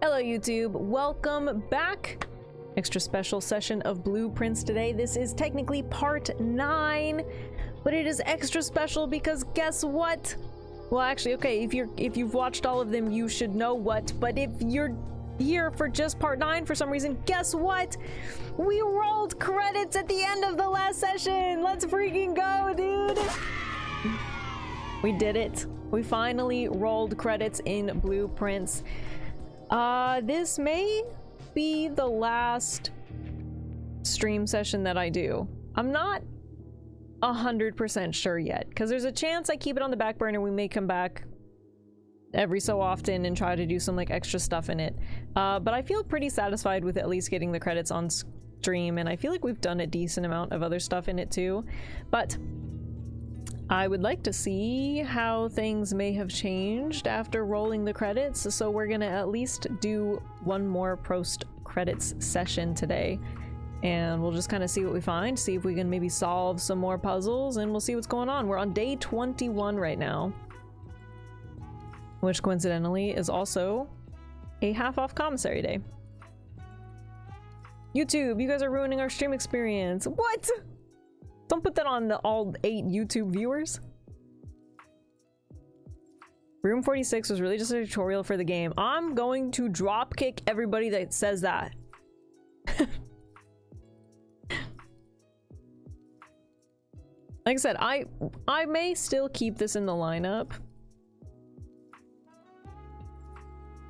Hello YouTube, welcome back. Extra special session of Blueprints today. This is technically part 9, but it is extra special because guess what? Well, actually, okay, if you've watched all of them, you should know what, but if you're here for just part 9 for some reason, guess what? We rolled credits at the end of the last session. Let's freaking go, dude. We did it. We finally rolled credits in Blueprints. This may be the last stream session that I do. I'm not 100% sure yet, because there's a chance I keep it on the back burner. We may come back every so often and try to do some like extra stuff in it. But I feel pretty satisfied with at least getting the credits on stream, and I feel like we've done a decent amount of other stuff in it too. But I would like to see how things may have changed after rolling the credits, so we're gonna at least do one more post-credits session today. And we'll just kind of see what we find, see if we can maybe solve some more puzzles, and we'll see what's going on. We're on day 21 right now, which coincidentally is also a half-off commissary day. YouTube, you guys are ruining our stream experience. What? Don't put that on all 8 YouTube viewers. Room 46 was really just a tutorial for the game. I'm going to dropkick everybody that says that. Like I said, I may still keep this in the lineup.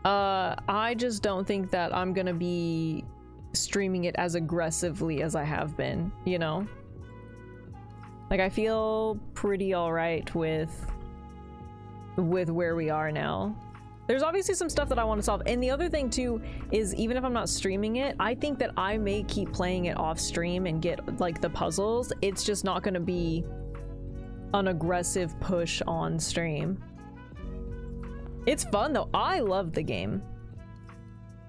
I just don't think that I'm gonna be streaming it as aggressively as I have been, you know? Like, I feel pretty alright with where we are now. There's obviously some stuff that I want to solve, and the other thing too is, even if I'm not streaming it, I think that I may keep playing it off stream and get like the puzzles. It's just not going to be an aggressive push on stream. It's fun though. I love the game.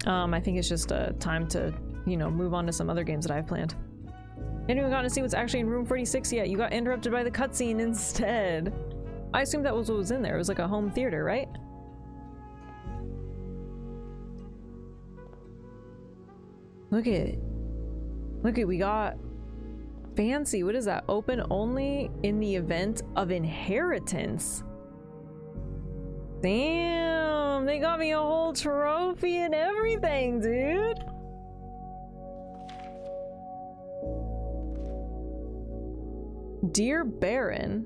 I think it's just time to, you know, move on to some other games that I've planned. Anyone gotten to see what's actually in room 46 yet? You got interrupted by the cutscene instead. I assumed that was what was in there. It was like a home theater, right? Look at we got fancy. What is that? Open only in the event of inheritance. Damn, they got me a whole trophy and everything, dude. Dear Baron.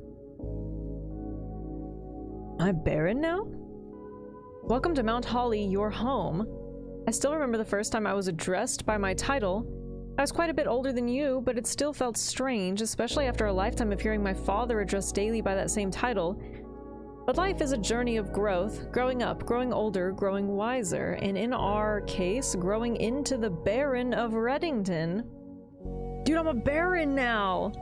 I'm Baron now? Welcome to Mount Holly, your home. I still remember the first time I was addressed by my title. I was quite a bit older than you, but it still felt strange, especially after a lifetime of hearing my father addressed daily by that same title. But life is a journey of growth, growing up, growing older, growing wiser, and in our case, growing into the Baron of Reddington. Dude, I'm a Baron now!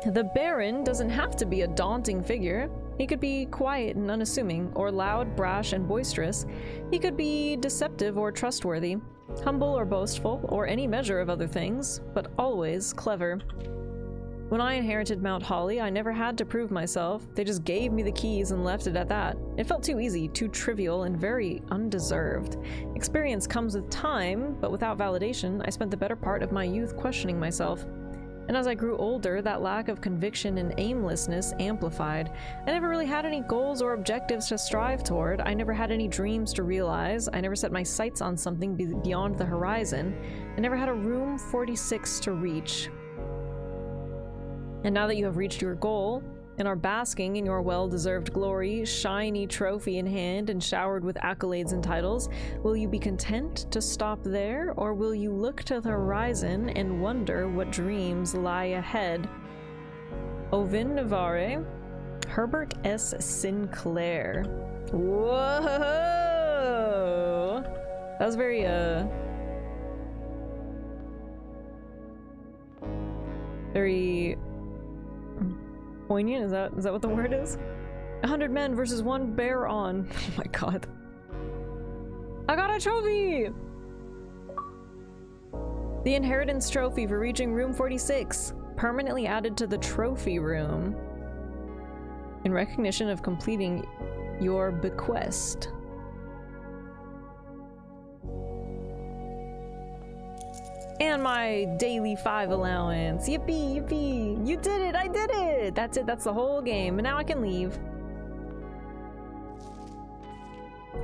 The Baron doesn't have to be a daunting figure. He could be quiet and unassuming, or loud, brash, and boisterous. He could be deceptive or trustworthy, humble or boastful, or any measure of other things, but always clever. When I inherited Mount Holly, I never had to prove myself. They just gave me the keys and left it at that. It felt too easy, too trivial, and very undeserved. Experience comes with time, but without validation, I spent the better part of my youth questioning myself. And as I grew older, that lack of conviction and aimlessness amplified. I never really had any goals or objectives to strive toward. I never had any dreams to realize. I never set my sights on something beyond the horizon. I never had a room 46 to reach. And now that you have reached your goal, and are basking in your well-deserved glory, shiny trophy in hand and showered with accolades and titles, will you be content to stop there, or will you look to the horizon and wonder what dreams lie ahead? Ovin Navarre, Herbert S. Sinclair. Whoa! That was very, very poignant. Is that what the word is? 100 men versus 1 bear on. Oh my god. I got a trophy! The inheritance trophy for reaching room 46. Permanently added to the trophy room. In recognition of completing your bequest. And my daily 5 allowance. Yippee, yippee. You did it, I did it. That's it, that's the whole game. And now I can leave.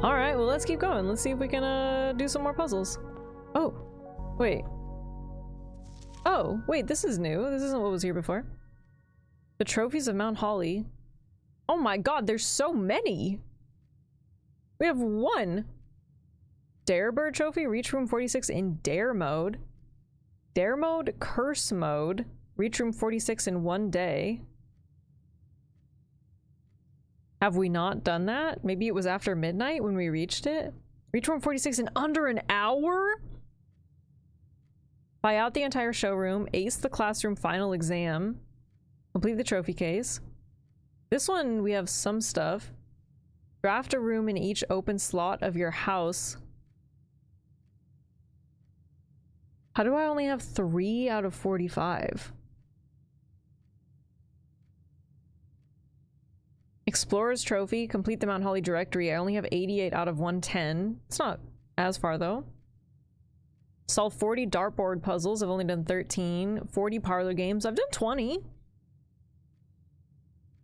All right, well, let's keep going. Let's see if we can do some more puzzles. Oh, wait. Oh, wait, this is new. This isn't what was here before. The trophies of Mount Holly. Oh my god, there's so many. We have one. Dare Bird trophy, reach room 46 in dare mode. Dare mode, curse mode, reach room 46 in 1 day. Have we not done that? Maybe it was after midnight when we reached it? Reach room 46 in under an hour? Buy out the entire showroom, ace the classroom final exam, complete the trophy case. This one, we have some stuff. Draft a room in each open slot of your house. How do I only have 3 out of 45? Explorer's Trophy, complete the Mount Holly directory. I only have 88 out of 110. It's not as far though. Solve 40 dartboard puzzles. I've only done 13. 40 parlor games. I've done 20.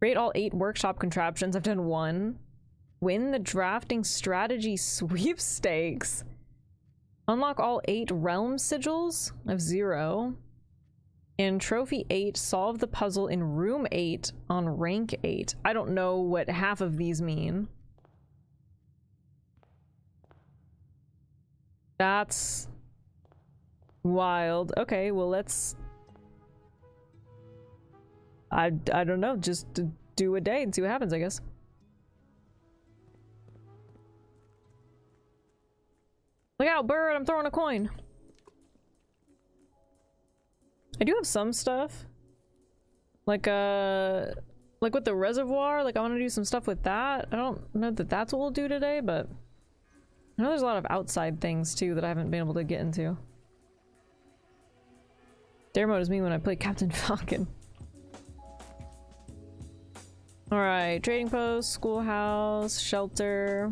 Rate all 8 workshop contraptions. I've done 1. Win the drafting strategy sweepstakes. Unlock all 8 realm sigils. I have 0. And trophy 8, solve the puzzle in room 8 on rank 8. I don't know what half of these mean. That's wild. Okay, well, let's... I don't know, just do a day and see what happens, I guess. Look out, bird, I'm throwing a coin. I do have some stuff. Like with the reservoir, like I want to do some stuff with that. I don't know that that's what we'll do today, but I know there's a lot of outside things too that I haven't been able to get into. Dare mode is me when I play Captain Falcon. Alright, trading post, schoolhouse, shelter.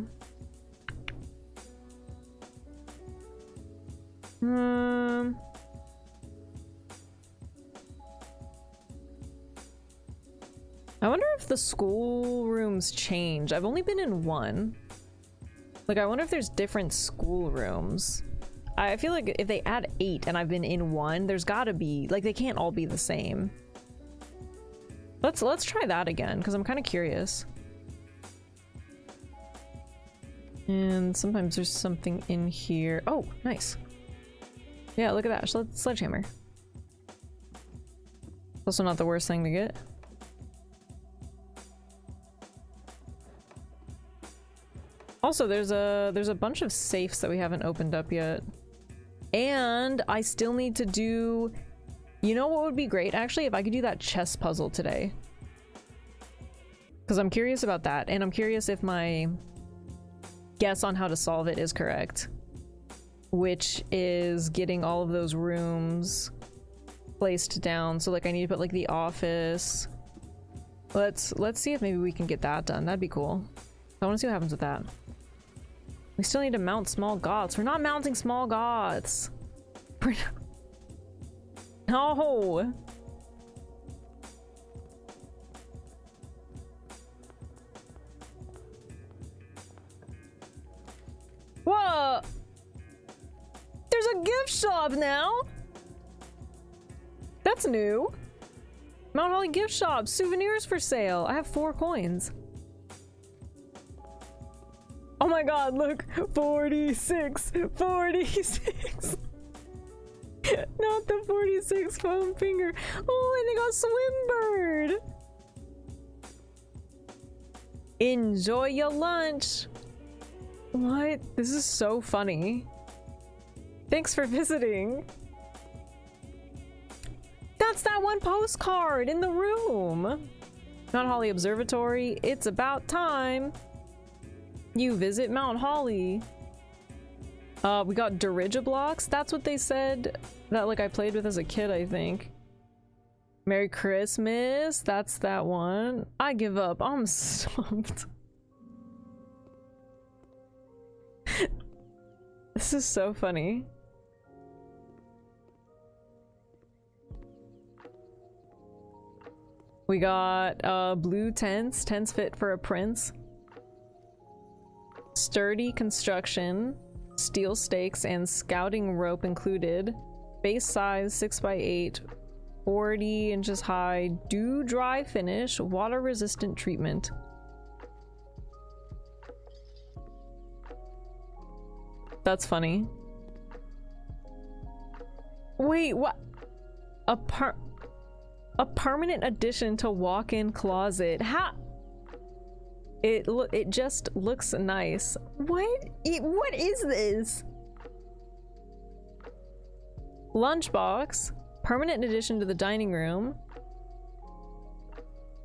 I wonder if the schoolrooms change. I've only been in 1. Like, I wonder if there's different schoolrooms. I feel like if they add 8 and I've been in 1, there's gotta be, like, they can't all be the same. Let's try that again, because I'm kind of curious. And sometimes there's something in here. Oh, nice. Yeah, look at that. Sledgehammer. Also not the worst thing to get. Also, there's a bunch of safes that we haven't opened up yet. And I still need to do... You know what would be great, actually? If I could do that chess puzzle today. Because I'm curious about that. And I'm curious if my guess on how to solve it is correct. Which is getting all of those rooms placed down. So, like, I need to put, like, the office. Let's see if maybe we can get that done. That'd be cool. I want to see what happens with that. We still need to mount small goths. We're not mounting small goths. No. Whoa. There's a gift shop now. That's new. Mount Holly gift shop. Souvenirs for sale. I have 4 coins. Oh my god, look. 46. 46. Not the 46 foam finger. Oh, and they got Swimbird. Enjoy your lunch. What? This is so funny. Thanks for visiting. That's that one postcard in the room. Mount Holly Observatory. It's about time you visit Mount Holly. We got Dirigiblocks. That's what they said that, like, I played with as a kid, I think. Merry Christmas. That's that one. I give up. I'm stumped. This is so funny. We got blue tents, tents fit for a prince. Sturdy construction, steel stakes, and scouting rope included. Base size 6x8, 40 inches high, dew dry finish, water resistant treatment. That's funny. Wait, what? A permanent addition to walk-in closet. How? It just looks nice. What is this? Lunchbox. Permanent addition to the dining room.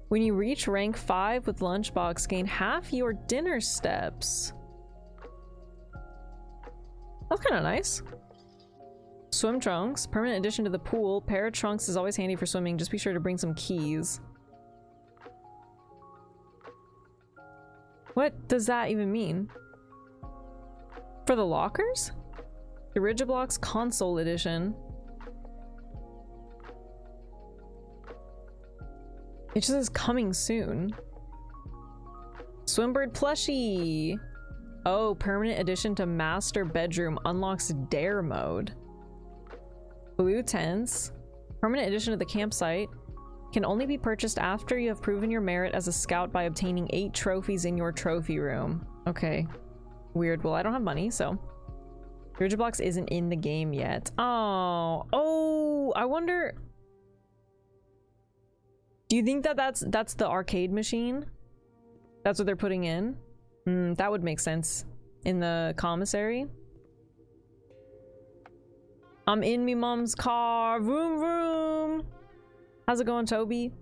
When you reach rank 5 with lunchbox, gain half your dinner steps. That's kind of nice. Swim trunks. Permanent addition to the pool. Pair of trunks is always handy for swimming. Just be sure to bring some keys. What does that even mean? For the lockers? The Rigiblox console edition. It just says coming soon. Swimbird plushie. Oh, permanent addition to master bedroom unlocks dare mode. Blue tents. Permanent addition to the campsite. Can only be purchased after you have proven your merit as a scout by obtaining 8 trophies in your trophy room. Okay. Weird. Well, I don't have money, so. Rigiblox isn't in the game yet. Oh. Oh, I wonder. Do you think that that's the arcade machine? That's what they're putting in? That would make sense. In the commissary. I'm in me mom's car. Vroom vroom. How's it going, Toby?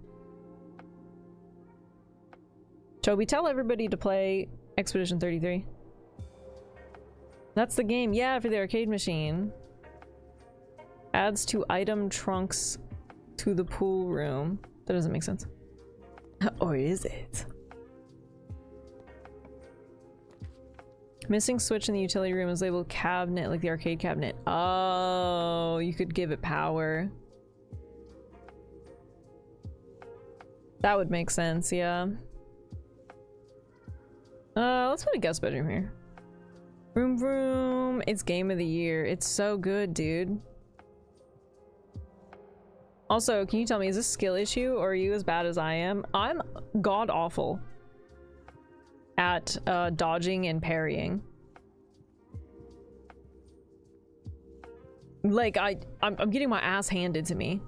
Toby, tell everybody to play Expedition 33. That's the game. Yeah, for the arcade machine. Adds 2 item trunks to the pool room. That doesn't make sense. Or is it? Missing switch in the utility room is labeled cabinet, like the arcade cabinet. Oh, you could give it power. That would make sense, yeah. Let's put a guest bedroom here. Vroom vroom. It's game of the year. It's so good, dude. Also, can you tell me, is this a skill issue or are you as bad as I am? I'm god awful at dodging and parrying. Like I'm getting my ass handed to me.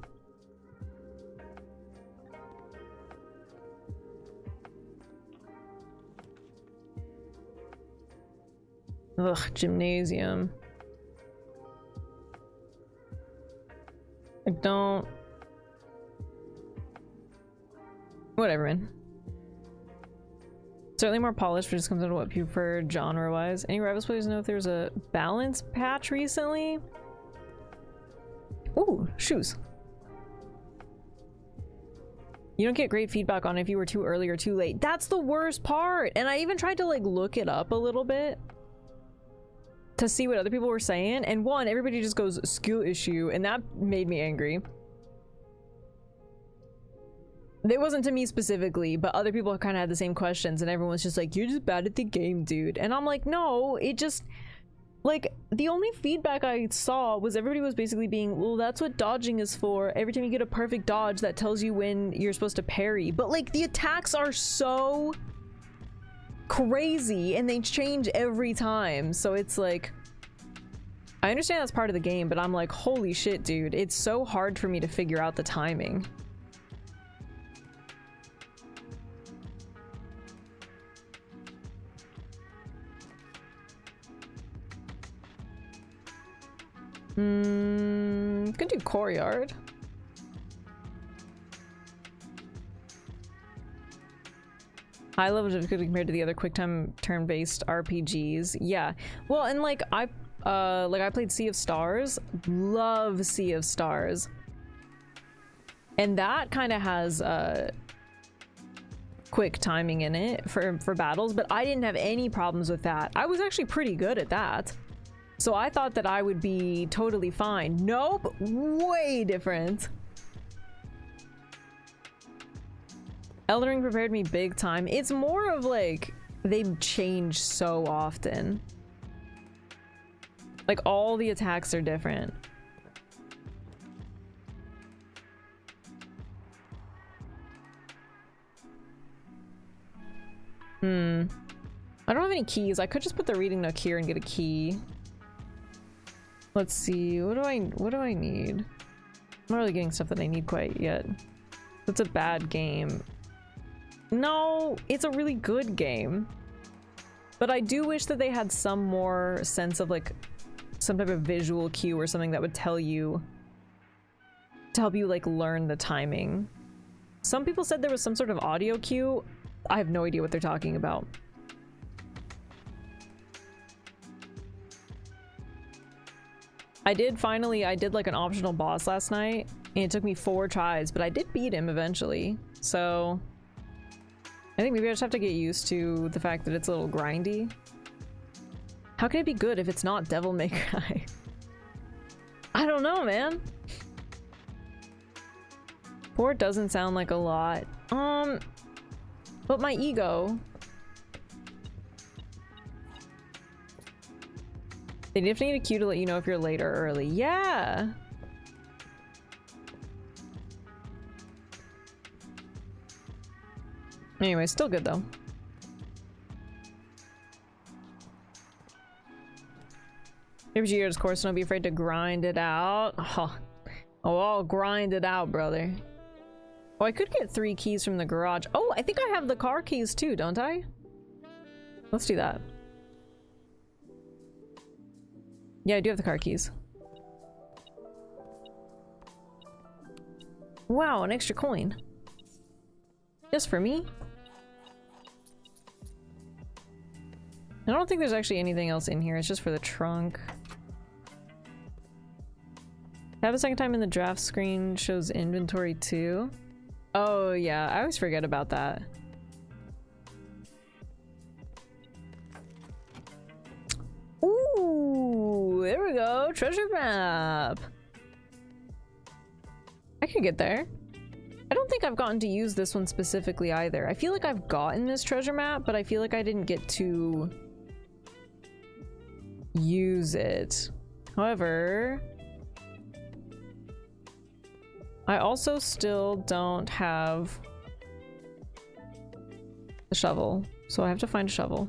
Ugh, gymnasium. I don't. Whatever, man. Certainly more polished, but just comes down to what you prefer genre-wise. Any Rivals players know if there's a balance patch recently? Ooh, shoes. You don't get great feedback on if you were too early or too late. That's the worst part! And I even tried to like look it up a little bit to see what other people were saying, and one, everybody just goes skill issue, and that made me angry. It wasn't to me specifically, but other people kind of had the same questions, and everyone was just like, you're just bad at the game, dude. And I'm like, no, it just, like, the only feedback I saw was everybody was basically being, well, that's what dodging is for. Every time you get a perfect dodge, that tells you when you're supposed to parry. But like, the attacks are so crazy, and they change every time. So it's like, I understand that's part of the game, but I'm like, holy shit, dude. It's so hard for me to figure out the timing. Could do courtyard. High level difficulty compared to the other quick time turn-based RPGs. Yeah. Well, and like I played Sea of Stars. Love Sea of Stars. And that kind of has quick timing in it for battles, but I didn't have any problems with that. I was actually pretty good at that. So I thought that I would be totally fine. Nope, way different. Elden Ring prepared me big time. It's more of like, they change so often. Like, all the attacks are different. I don't have any keys. I could just put the reading nook here and get a key. Let's see. What do I need? I'm not really getting stuff that I need quite yet. It's a bad game. No, it's a really good game. But I do wish that they had some more sense of like some type of visual cue or something that would tell you to help you like learn the timing. Some people said there was some sort of audio cue. I have no idea what they're talking about. I did like an optional boss last night, and it took me 4 tries, but I did beat him eventually. So I think maybe I just have to get used to the fact that it's a little grindy. How can it be good if it's not Devil May Cry? I don't know, man. 4 doesn't sound like a lot. But my ego. They definitely need a cue to let you know if you're late or early. Yeah. Anyway, still good though. RPGers, of course, don't be afraid to grind it out. Oh, I'll grind it out, brother. Oh, I could get 3 keys from the garage. Oh, I think I have the car keys too, don't I? Let's do that. Yeah, I do have the car keys. Wow, an extra coin. Just for me? I don't think there's actually anything else in here. It's just for the trunk. Have a second time in the draft screen shows inventory too. Oh yeah, I always forget about that. Ooh, there we go. Treasure map. I could get there. I don't think I've gotten to use this one specifically either. I feel like I've gotten this treasure map, but I feel like I didn't get to use it. However, I also still don't have the shovel, so I have to find a shovel.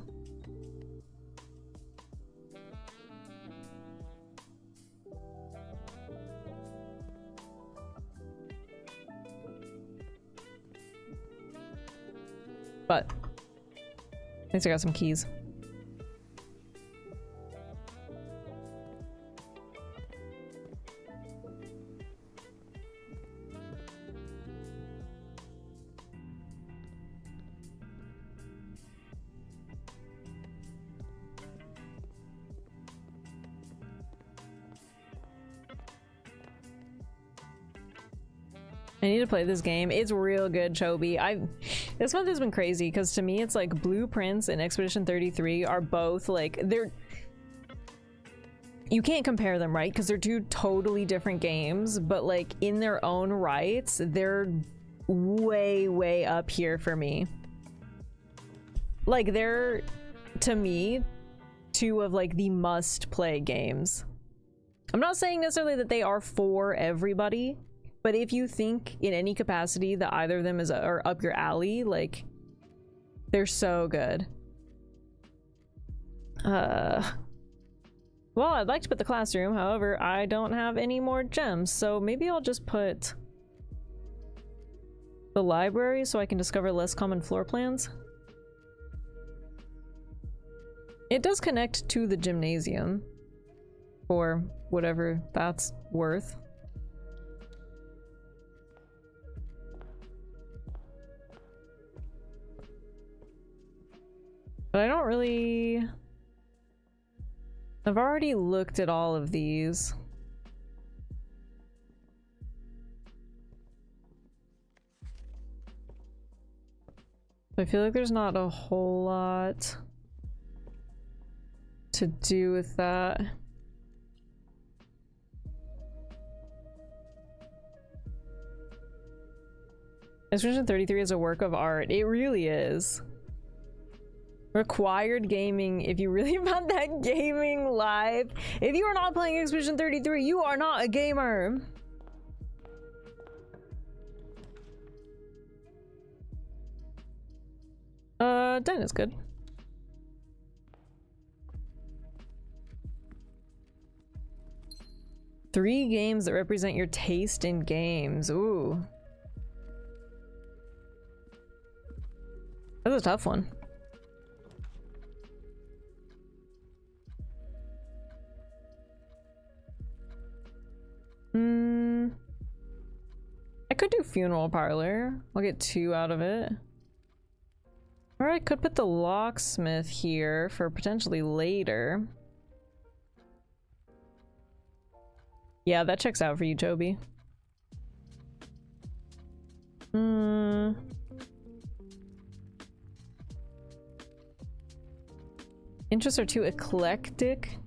But at least I got some keys. I need to play this game. It's real good, Chobi. This month has been crazy because to me it's like Blueprints and Expedition 33 are both like you can't compare them, right? Because they're 2 totally different games, but like in their own rights, they're way up here for me. Like they're, to me, 2 of like the must-play games. I'm not saying necessarily that they are for everybody, but if you think in any capacity that either of them are up your alley, like, they're so good. Well, I'd like to put the classroom, however, I don't have any more gems, so maybe I'll just put the library so I can discover less common floor plans. It does connect to the gymnasium, for whatever that's worth. But I don't really... I've already looked at all of these. I feel like there's not a whole lot to do with that. Expedition 33 is a work of art. It really is. Required gaming if you really want that gaming life. If you are not playing Expedition 33, you are not a gamer. Den is good. Three games that represent your taste in games. Ooh. That's a tough one. I could do Funeral Parlor. I'll get 2 out of it. Or I could put the Locksmith here for potentially later. Yeah, that checks out for you, Toby. Interests are too eclectic.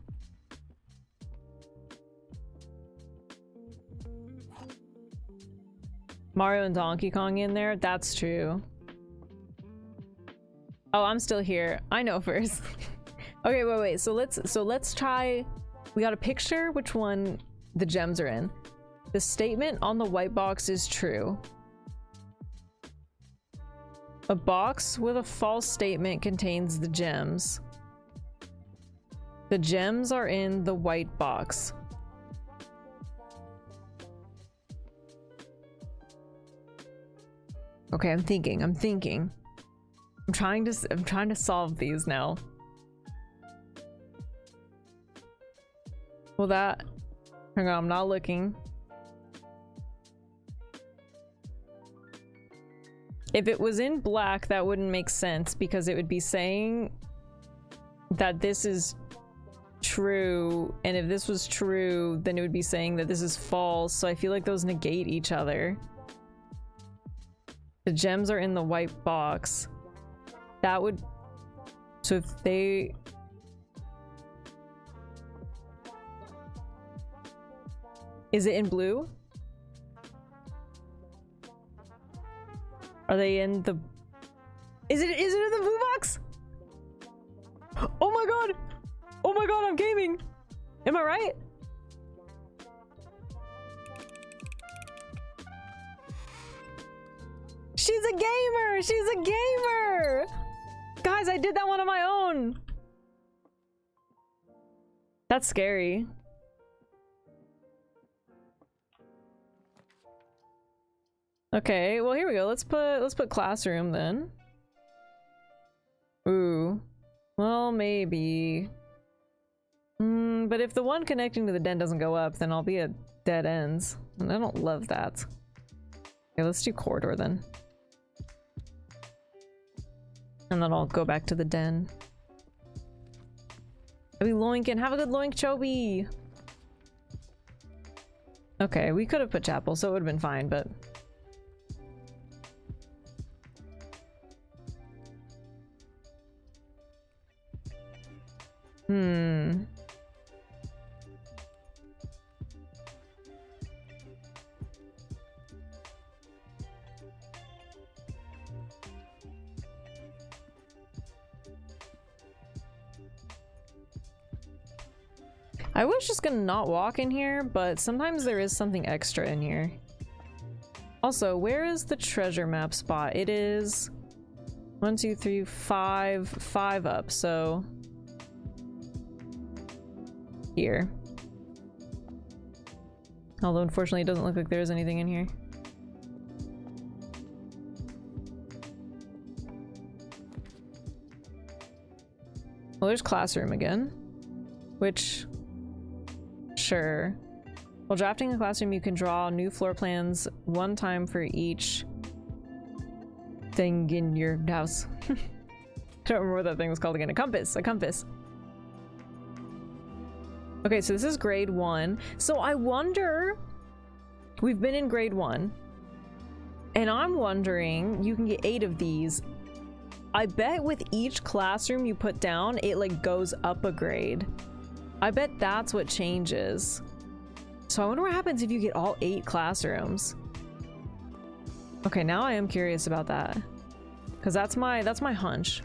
Mario and Donkey Kong in there? That's true. Oh, I'm still here. I know first. Okay, wait. So let's try. We got a picture which one the gems are in. The statement on the white box is true. A box with a false statement contains the gems. The gems are in the white box. Okay, I'm thinking. I'm trying to solve these now. Well, that... Hang on, I'm not looking. If it was in black, that wouldn't make sense because it would be saying that this is true, and if this was true, then it would be saying that this is false, so I feel like those negate each other. The gems are in the white box. That would... So if they... Is it in blue? Are they in the... Is it in the blue box? Oh my god! Oh my god, I'm gaming! Am I right? She's a gamer! She's a gamer! Guys, I did that one on my own! That's scary. Okay, well here we go. Let's put classroom then. Ooh. Well, maybe. But if the one connecting to the den doesn't go up, then I'll be at dead ends. And I don't love that. Okay, let's do corridor then. And then I'll go back to the den. Abby Loinkin, have a good loink, Chobi! Okay, we could have put chapel, so it would have been fine, but... I was just gonna not walk in here, but sometimes there is something extra in here. Also, where is the treasure map spot? It is 1, 2, 3, 5 up, so here. Although unfortunately it doesn't look like there's anything in here. Well, there's classroom again, which... Sure. While drafting a classroom, you can draw new floor plans one time for each thing in your house. I don't remember what that thing was called again. A compass. A compass. Okay, so this is grade 1. So I wonder... We've been in grade 1. And I'm wondering, you can get 8 of these. I bet with each classroom you put down, it like goes up a grade. I bet that's what changes. So I wonder what happens if you get all 8 classrooms. Okay, now I am curious about that. Because that's my hunch.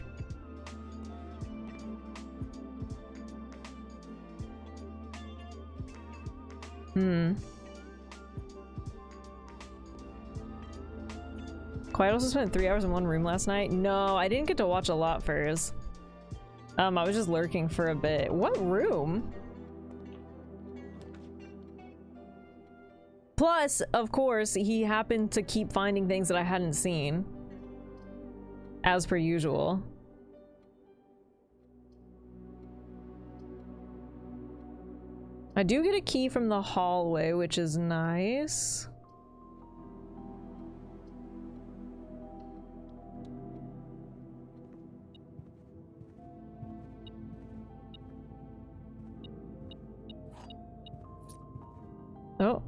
Quiet also spent 3 hours in one room last night. No, I didn't get to watch a lot first. I was just lurking for a bit. What room? Plus, of course, he happened to keep finding things that I hadn't seen. As per usual. I do get a key from the hallway, which is nice. Oh.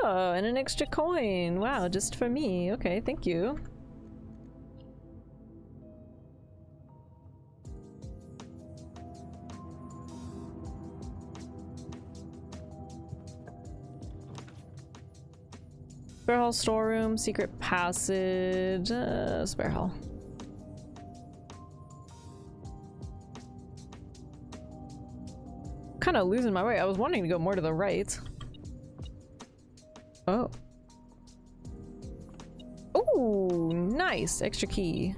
Oh, and an extra coin. Wow, just for me. Okay, thank you. Spare hall storeroom, secret passage, spare hall. Kind of losing my way. I was wanting to go more to the right. Oh. Ooh, nice. Extra key.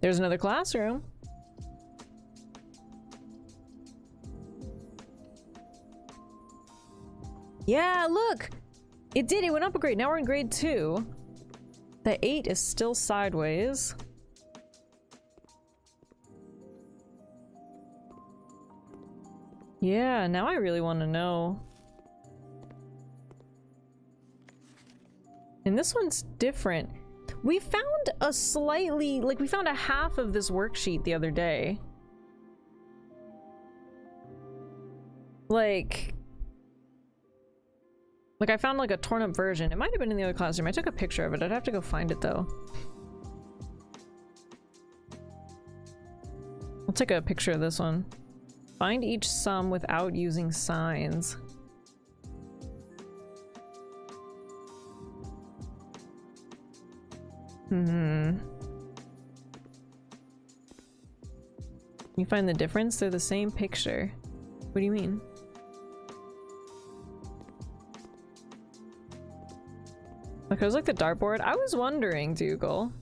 There's another classroom. Yeah, look! It did, it went up a grade. Now we're in grade 2. The 8 is still sideways. Yeah, now I really want to know. And this one's different. We found a slightly, like we found a half of this worksheet the other day. Like I found like a torn up version. It might have been in the other classroom. I took a picture of it. I'd have to go find it though. I'll take a picture of this one. Find each sum without using signs. You find the difference? They're the same picture. What do you mean? Like, it was like the dartboard. I was wondering, Dougal.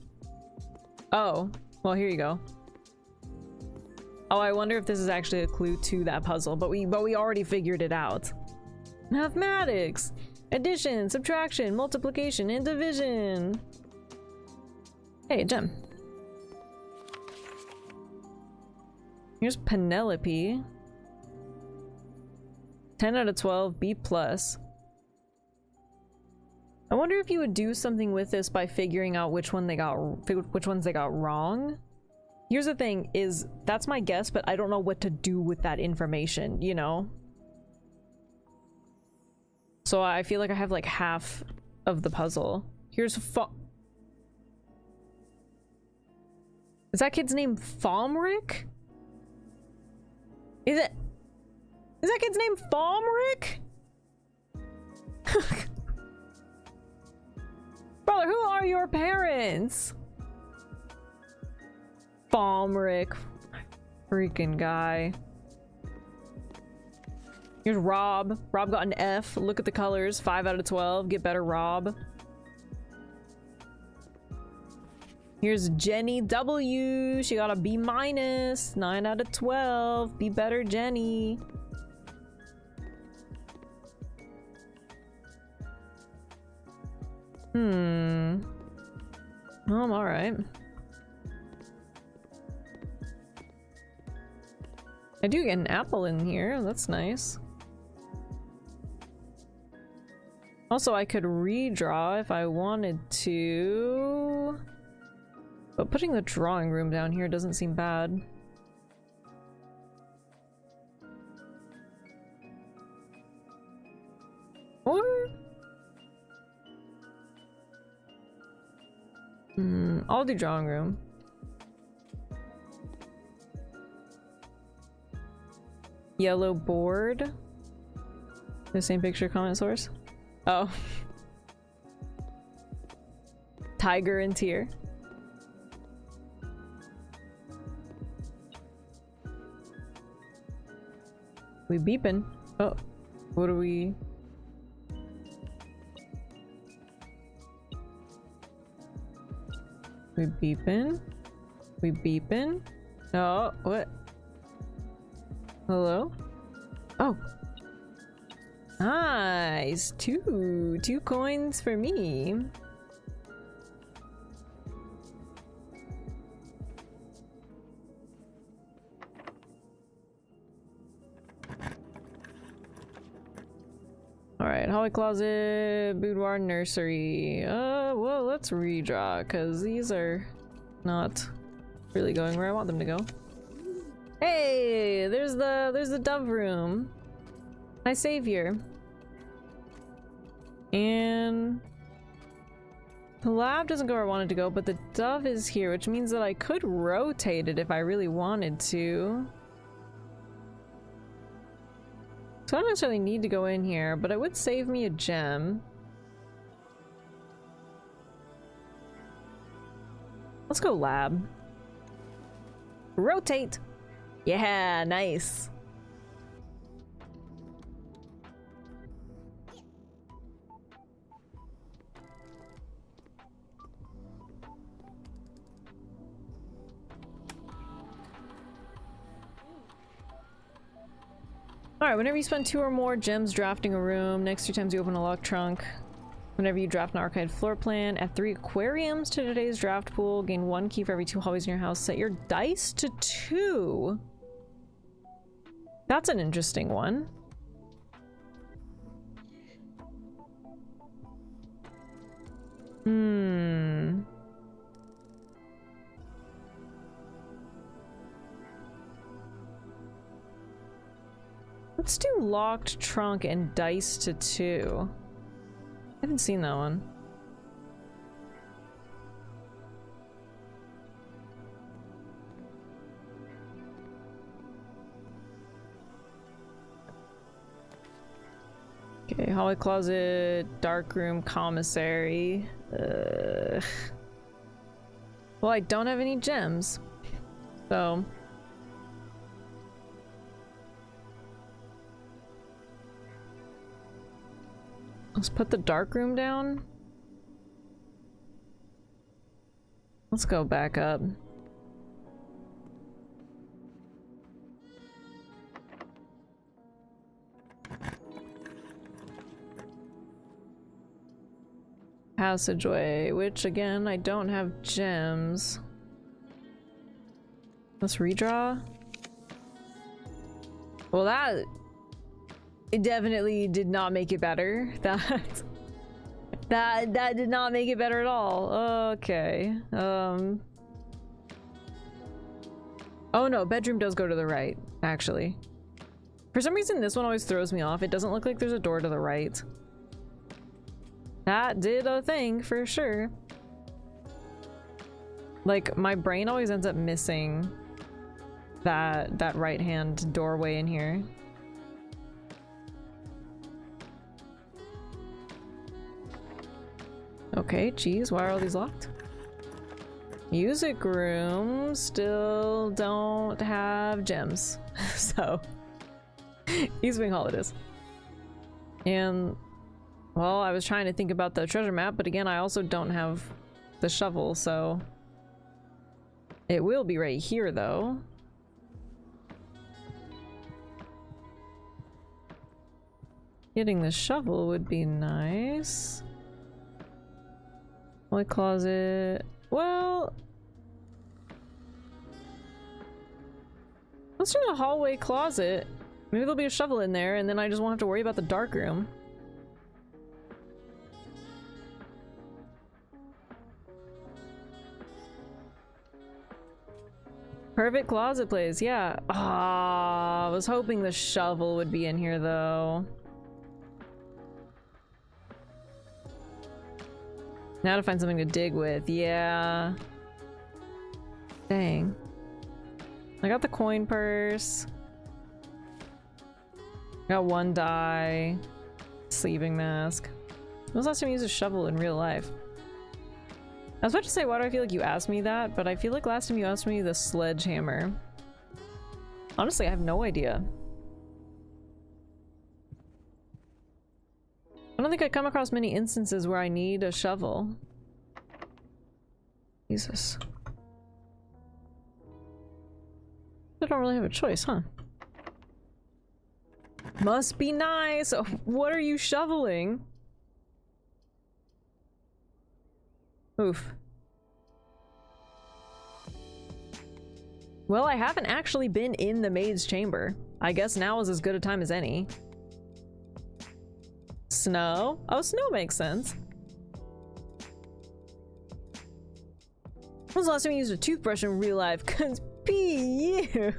Oh, well, here you go. Oh, I wonder if this is actually a clue to that puzzle, but we already figured it out. Mathematics! Addition, subtraction, multiplication, and division! Hey, gem. Here's Penelope. 10 out of 12, B+. I wonder if you would do something with this by figuring out which ones they got wrong. Here's the thing, is that's my guess, but I don't know what to do with that information, you know? So I feel like I have like half of the puzzle. Here's Is that kid's name Fomric? Is that kid's name Fomric? Brother, who are your parents? Fomric. Freaking guy. Here's Rob. Rob got an F. Look at the colors. 5 out of 12. Get better, Rob. Here's Jenny W. She got a B-. 9 out of 12. Be better, Jenny. Well, I'm alright. I do get an apple in here. That's nice. Also, I could redraw if I wanted to. But putting the drawing room down here doesn't seem bad. Or... I'll do drawing room. Yellow board. The same picture, comment source. Oh. Tiger and tear. We beeping. Oh. What are we? We beeping? We beeping? Oh, what? Hello? Oh. Nice. Two coins for me. Alright, hallway closet, boudoir, nursery. Well, let's redraw, because these are not really going where I want them to go. Hey, there's the dove room. My savior. And the lab doesn't go where I wanted to go, but the dove is here, which means that I could rotate it if I really wanted to. So I don't necessarily need to go in here, but it would save me a gem. Let's go lab. Rotate! Yeah, nice. Alright, whenever you spend 2 or more gems drafting a room, next 2 times you open a lock trunk. Whenever you draft an archived floor plan, add 3 aquariums to today's draft pool, gain 1 key for every 2 hallways in your house, set your dice to 2. That's an interesting one. Let's do locked trunk and dice to 2. I haven't seen that one. Okay, hallway closet, dark room, commissary. Well, I don't have any gems, so let's put the dark room down. Let's go back up. Passageway, which again, I don't have gems. Let's redraw. Well, it definitely did not make it better. That did not make it better at all. Okay. Oh no, bedroom does go to the right, actually. For some reason, this one always throws me off. It doesn't look like there's a door to the right. That did a thing for sure. Like, my brain always ends up missing that right-hand doorway in here. Okay, geez, why are all these locked? Music room still don't have gems. So, East Wing Hall it is. And, well, I was trying to think about the treasure map, but again, I also don't have the shovel, so it will be right here, though. Getting the shovel would be nice. Hallway closet. Well, let's do the hallway closet. Maybe there'll be a shovel in there, and then I just won't have to worry about the dark room. Perfect closet place, yeah. Ah, I was hoping the shovel would be in here, though. Now to find something to dig with, yeah. Dang. I got the coin purse. Got 1 die. Sleeping mask. When was the last time you used a shovel in real life? I was about to say, why do I feel like you asked me that? But I feel like last time you asked me the sledgehammer. Honestly, I have no idea. I don't think I come across many instances where I need a shovel. Jesus. I don't really have a choice, huh? Must be nice! Oh, what are you shoveling? Oof. Well, I haven't actually been in the maid's chamber. I guess now is as good a time as any. Snow? Oh, snow makes sense. When was the last time you used a toothbrush in real life? Cause be you.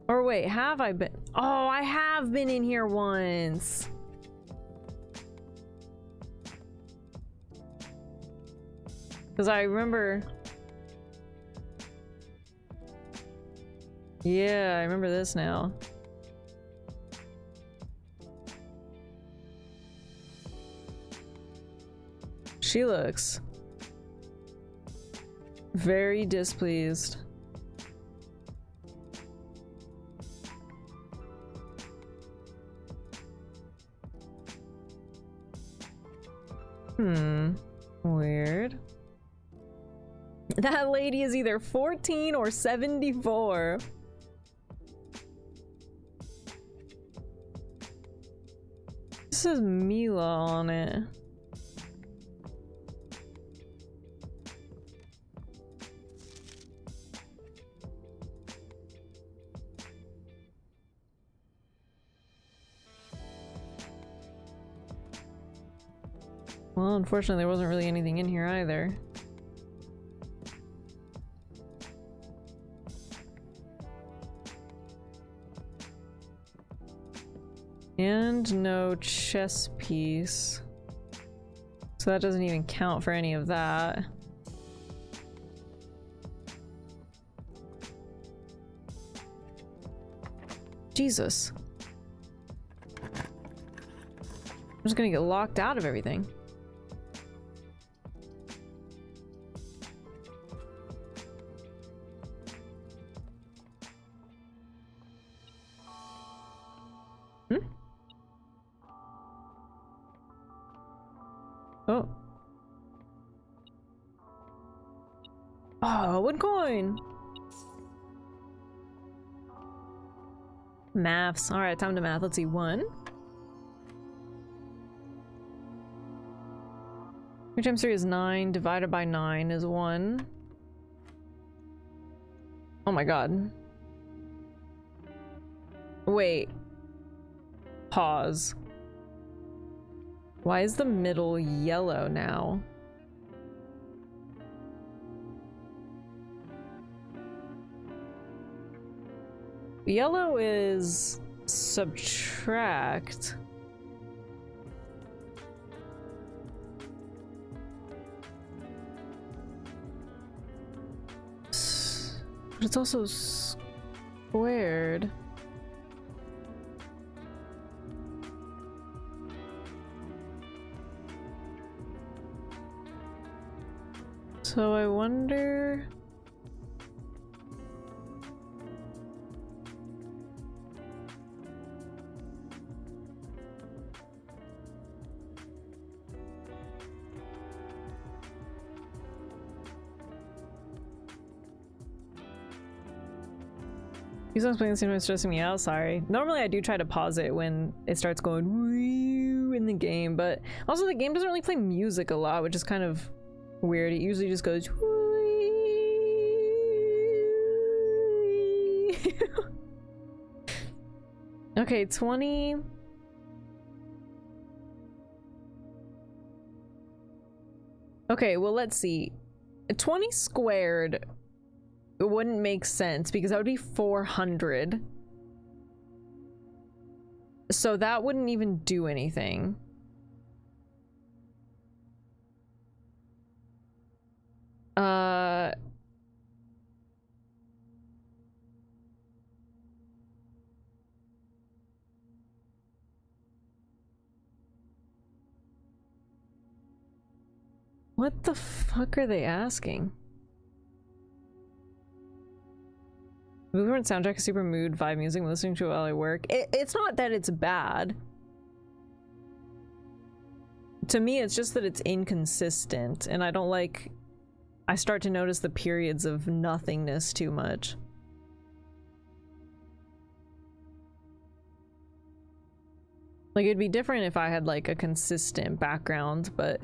Or wait, have I been? Oh, I have been in here once. Because I remember... Yeah, I remember this now. She looks very displeased. Weird. That lady is either 14 or 74. This says Mila on it. Well, unfortunately, there wasn't really anything in here either. And no chess piece. So that doesn't even count for any of that. Jesus. I'm just gonna get locked out of everything. Oh. Oh, 1 coin! Maths. Alright, time to math. Let's see. 1. 3 times 3 is 9. Divided by 9 is 1. Oh my god. Wait. Pause. Why is the middle yellow now? Yellow is subtract. But it's also squared. So I wonder... These songs playing the same time stressing me out, sorry. Normally I do try to pause it when it starts going woo in the game, but also the game doesn't really play music a lot, which is kind of weird. It usually just goes okay, 20. Okay, well, let's see. 20 squared, it wouldn't make sense because that would be 400. So that wouldn't even do anything. What the fuck are they asking? Movement soundtrack is super mood vibe music. I'm listening to it while I work. It's not that it's bad. To me, it's just that it's inconsistent, and I don't like... I start to notice the periods of nothingness too much. Like, it'd be different if I had, like, a consistent background, but...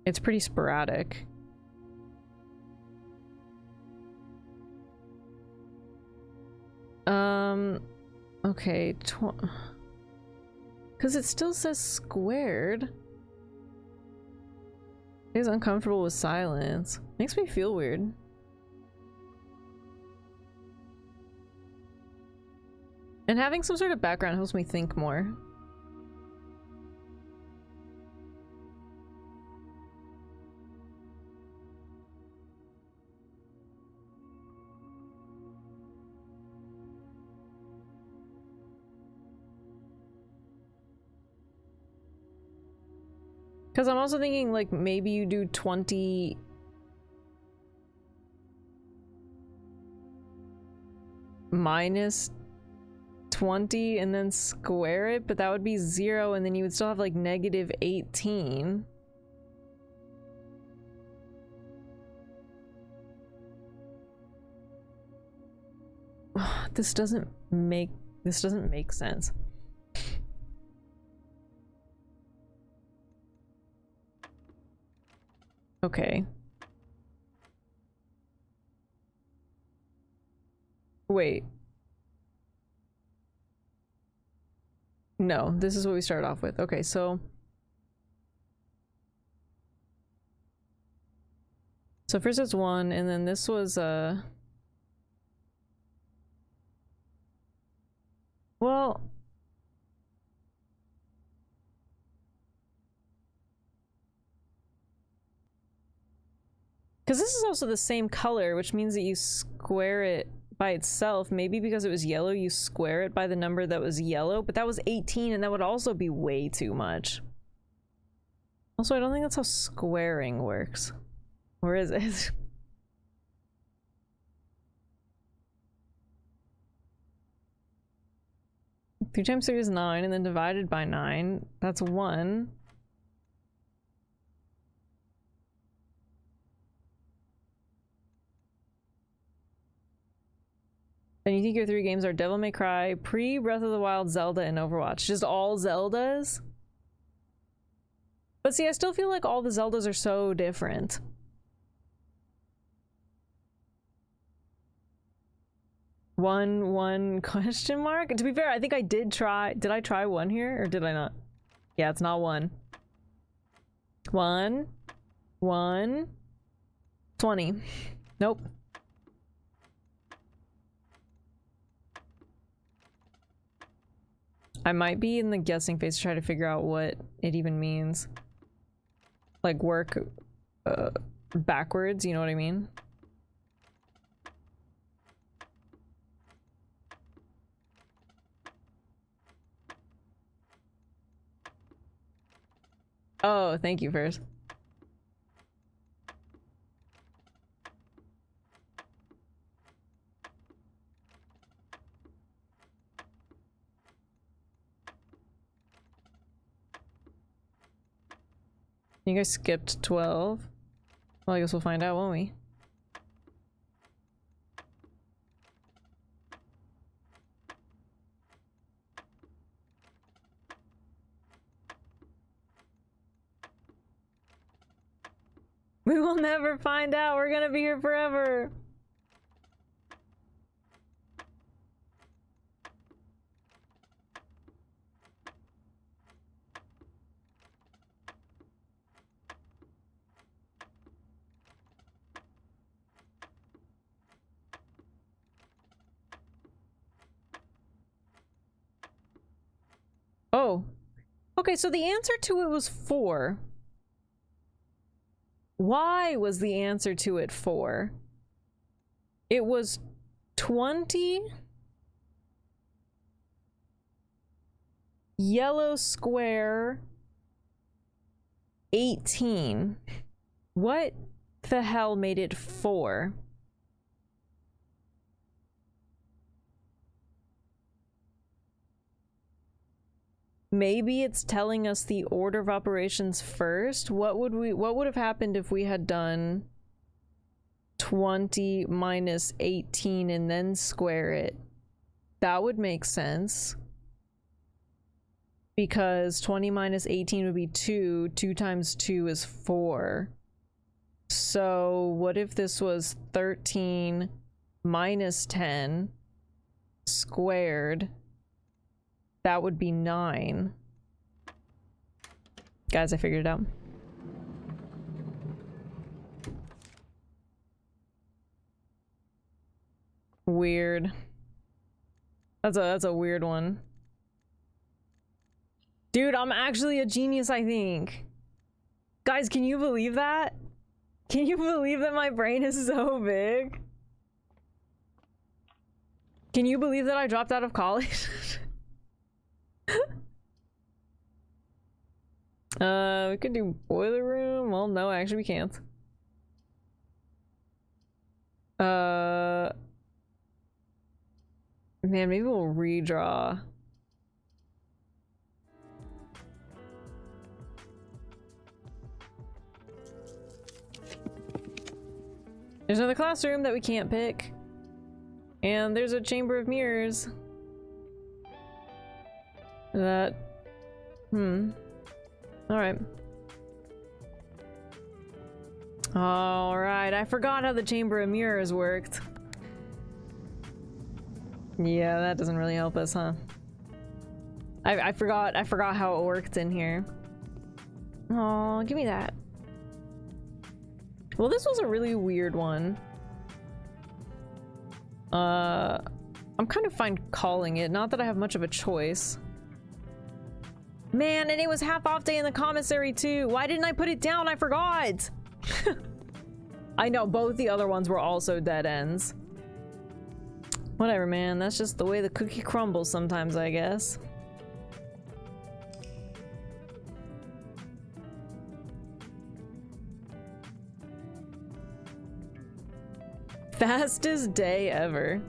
it's pretty sporadic. Okay, because it still says squared. He's uncomfortable with silence. Makes me feel weird. And having some sort of background helps me think more. Because I'm also thinking, like, maybe you do 20... minus 20 and then square it, but that would be 0, and then you would still have, like, negative 18. This doesn't make sense. Okay. Wait. No, this is what we started off with. Okay, so first it's 1, and then this was well, because this is also the same color, which means that you square it by itself. Maybe because it was yellow, you square it by the number that was yellow, but that was 18, and that would also be way too much. Also, I don't think that's how squaring works. Or is it? 3 times 3 is 9, and then divided by 9, that's 1. Then you think your 3 games are Devil May Cry, pre-Breath of the Wild, Zelda, and Overwatch. Just all Zeldas? But see, I still feel like all the Zeldas are so different. One question mark? To be fair, I think I did try. Did I try 1 here, or did I not? Yeah, it's not 1. 1. 20. Nope. I might be in the guessing phase to try to figure out what it even means. Like, work backwards, you know what I mean? Oh, thank you first. You guys skipped 12. Well, I guess we'll find out, won't we? We will never find out. We're gonna be here forever. Oh. Okay, so the answer to it was 4. Why was the answer to it 4? It was 20 yellow square 18. What the hell made it 4? Maybe it's telling us the order of operations first. What would have happened if we had done 20 minus 18 and then square it? That would make sense. Because 20 minus 18 would be 2. 2 times 2 is 4. So what if this was 13 minus 10 squared? That would be 9. Guys, I figured it out. Weird. That's a weird one. Dude, I'm actually a genius, I think. Guys, can you believe that? Can you believe that my brain is so big? Can you believe that I dropped out of college? We could do boiler room. Well, no, actually we can't. Man, maybe we'll redraw. There's another classroom that we can't pick. And there's a chamber of mirrors. That... Alright. Alright, I forgot how the chamber of mirrors worked. Yeah, that doesn't really help us, huh? I forgot how it worked in here. Oh, give me that. Well, this was a really weird one. I'm kind of fine calling it, not that I have much of a choice. Man, and it was half off day in the commissary too. Why didn't I put it down? I forgot. I know both the other ones were also dead ends. Whatever, man. That's just the way the cookie crumbles sometimes, I guess. Fastest day ever.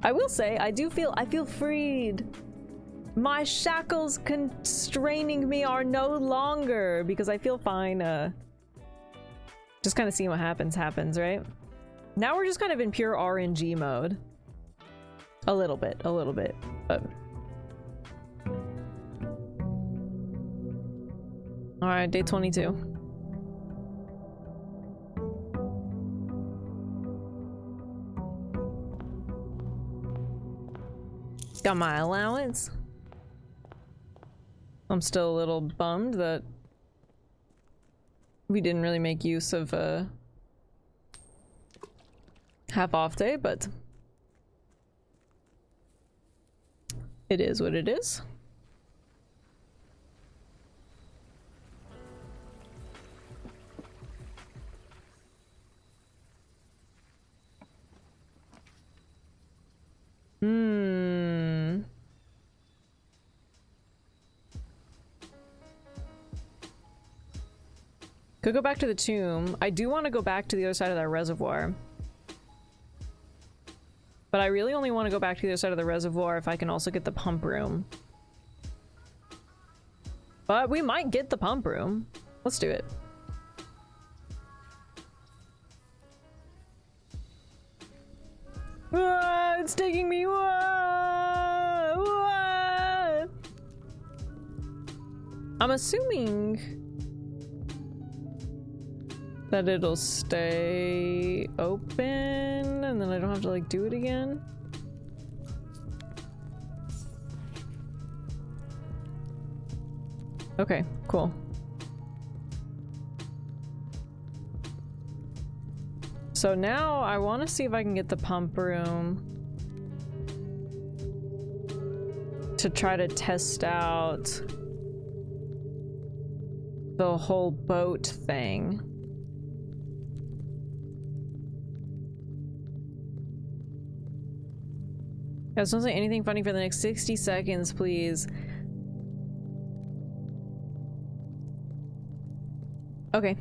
I will say, I feel freed. My shackles constraining me are no longer because I feel fine. Just kind of seeing what happens, right? Now we're just kind of in pure RNG mode. A little bit, but... Alright, day 22. Got my allowance. I'm still a little bummed that we didn't really make use of half off day, but it is what it is. Could go back to the tomb. I do want to go back to the other side of that reservoir. But I really only want to go back to the other side of the reservoir if I can also get the pump room. But we might get the pump room. Let's do it. Ah, it's taking me. I'm assuming that it'll stay open and then I don't have to like do it again. Okay, cool. So now I want to see if I can get the pump room to try to test out the whole boat thing. Guys, don't say anything funny for the next 60 seconds, please. Okay.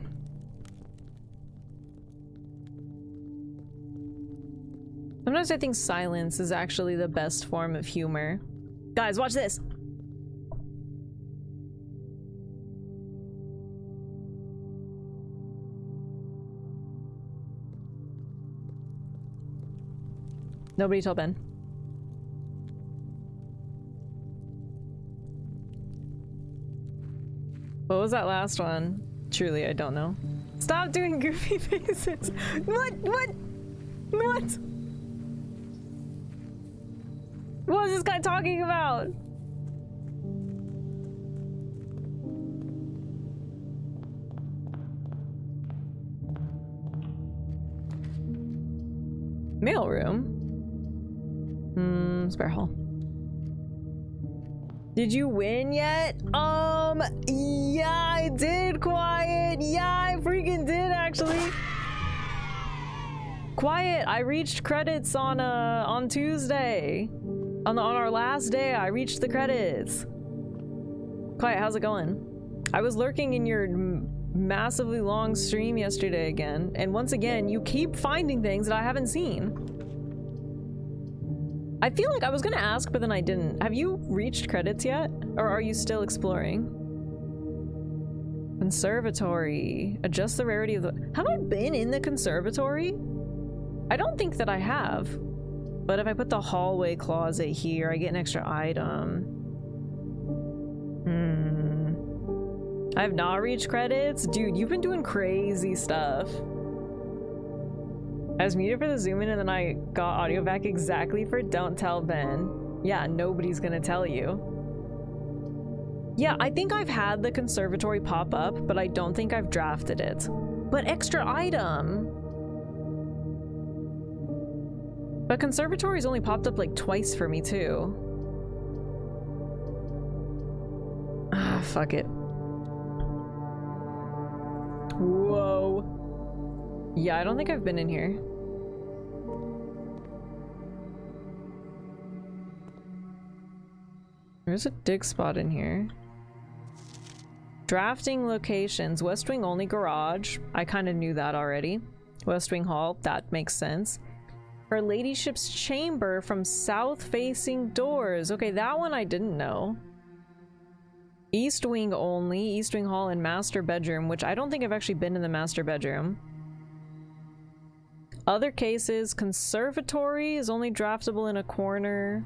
Sometimes I think silence is actually the best form of humor. Guys, watch this! Nobody tell Ben. What was that last one? Truly, I don't know. Stop doing goofy faces! What? What? What? What is this guy talking about? Mailroom? Spare hall. Did you win yet? Yeah, I did, Quiet. Yeah, I freaking did, actually. Quiet, I reached credits on Tuesday. On our last day, I reached the credits. Quiet, how's it going? I was lurking in your massively long stream yesterday again, and once again, you keep finding things that I haven't seen. I feel like I was gonna ask, but then I didn't. Have you reached credits yet? Or are you still exploring? Conservatory. Adjust the rarity of the... Have I been in the conservatory? I don't think that I have. But if I put the hallway closet here, I get an extra item. I have not reached credits? Dude, you've been doing crazy stuff. I was muted for the zoom in and then I got audio back exactly for Don't Tell Ben. Yeah, nobody's gonna tell you. Yeah, I think I've had the conservatory pop up, but I don't think I've drafted it. But extra item! But conservatory's only popped up like twice for me too. Ah, fuck it. Whoa. Yeah, I don't think I've been in here. There's a dig spot in here. Drafting locations. West Wing only garage. I kind of knew that already. West Wing hall. That makes sense. Her ladyship's chamber from south facing doors. Okay, that one I didn't know. East Wing only. East Wing hall and master bedroom, which I don't think I've actually been in the master bedroom. Other cases. Conservatory is only draftable in a corner.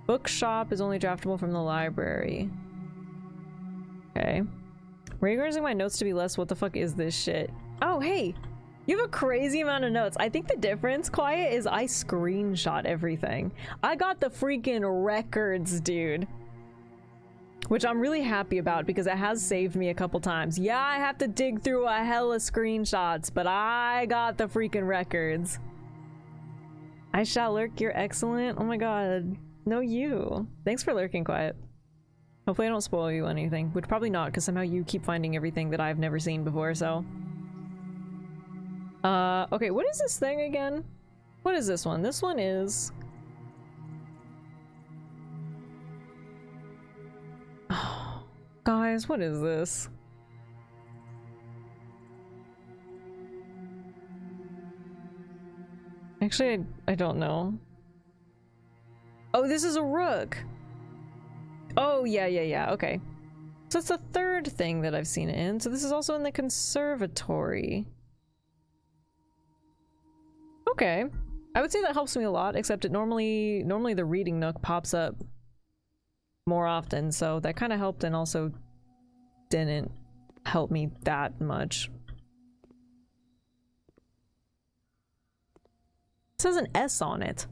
Bookshop is only draftable from the library. Okay. Reorganizing my notes to be less what the fuck is this shit? Oh, hey! You have a crazy amount of notes. I think the difference, Quiet, is I screenshot everything. I got the freaking records, dude. Which I'm really happy about because it has saved me a couple times. Yeah, I have to dig through a hella screenshots, but I got the freaking records. I shall lurk, you're excellent. Oh my god. No, you. Thanks for lurking, Quiet. Hopefully I don't spoil you anything, which probably not, because somehow you keep finding everything that I've never seen before, so. Okay, what is this thing again? What is this one? This one is... Oh, guys, what is this? Actually, I don't know. Oh, this is a rook! Oh, yeah, okay. So it's the third thing that I've seen it in. So this is also in the conservatory. Okay. I would say that helps me a lot, except it normally the reading nook pops up more often, so that kind of helped and also didn't help me that much. It says an S on it.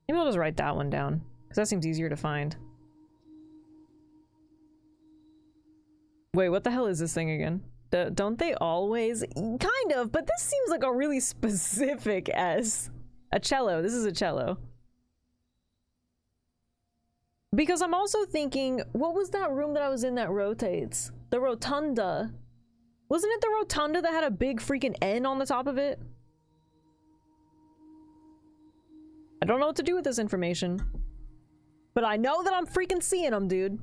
Maybe I'll just write that one down, because that seems easier to find. Wait, what the hell is this thing again? Don't they always? Kind of, but this seems like a really specific S. A cello. This is a cello. Because I'm also thinking, what was that room that I was in that rotates? The rotunda. Wasn't it the rotunda that had a big freaking N on the top of it? I don't know what to do with this information. But I know that I'm freaking seeing them, dude.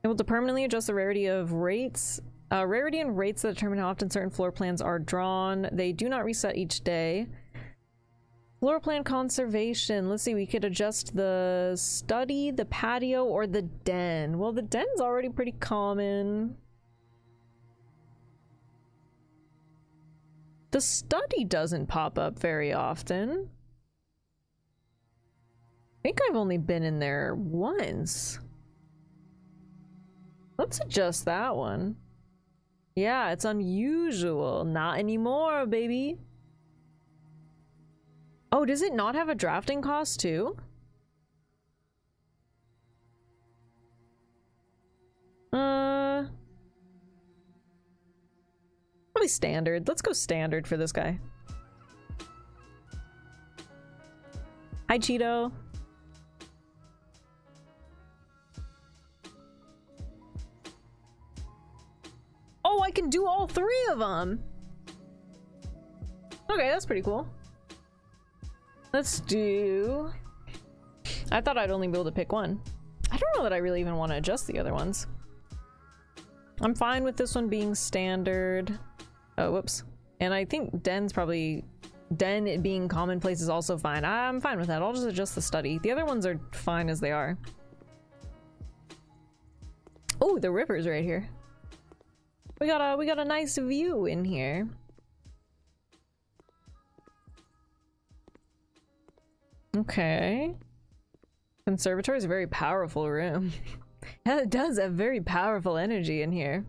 Able to permanently adjust the rarity of rates. Rarity and rates that determine how often certain floor plans are drawn. They do not reset each day. Floor plan conservation. Let's see, we could adjust the study, the patio, or the den. Well, the den's already pretty common. The study doesn't pop up very often. I think I've only been in there once. Let's adjust that one. Yeah, it's unusual. Not anymore, baby. Oh, does it not have a drafting cost too? Probably standard. Let's go standard for this guy. Hi, Cheeto. Oh, I can do all three of them. Okay, that's pretty cool. Let's do... I thought I'd only be able to pick one. I don't know that I really even want to adjust the other ones. I'm fine with this one being standard. Oh, whoops. And I think den's probably... Den being commonplace is also fine. I'm fine with that. I'll just adjust the study. The other ones are fine as they are. Oh, the river's right here. We got a nice view in here. Okay. Conservatory is a very powerful room. It does have very powerful energy in here.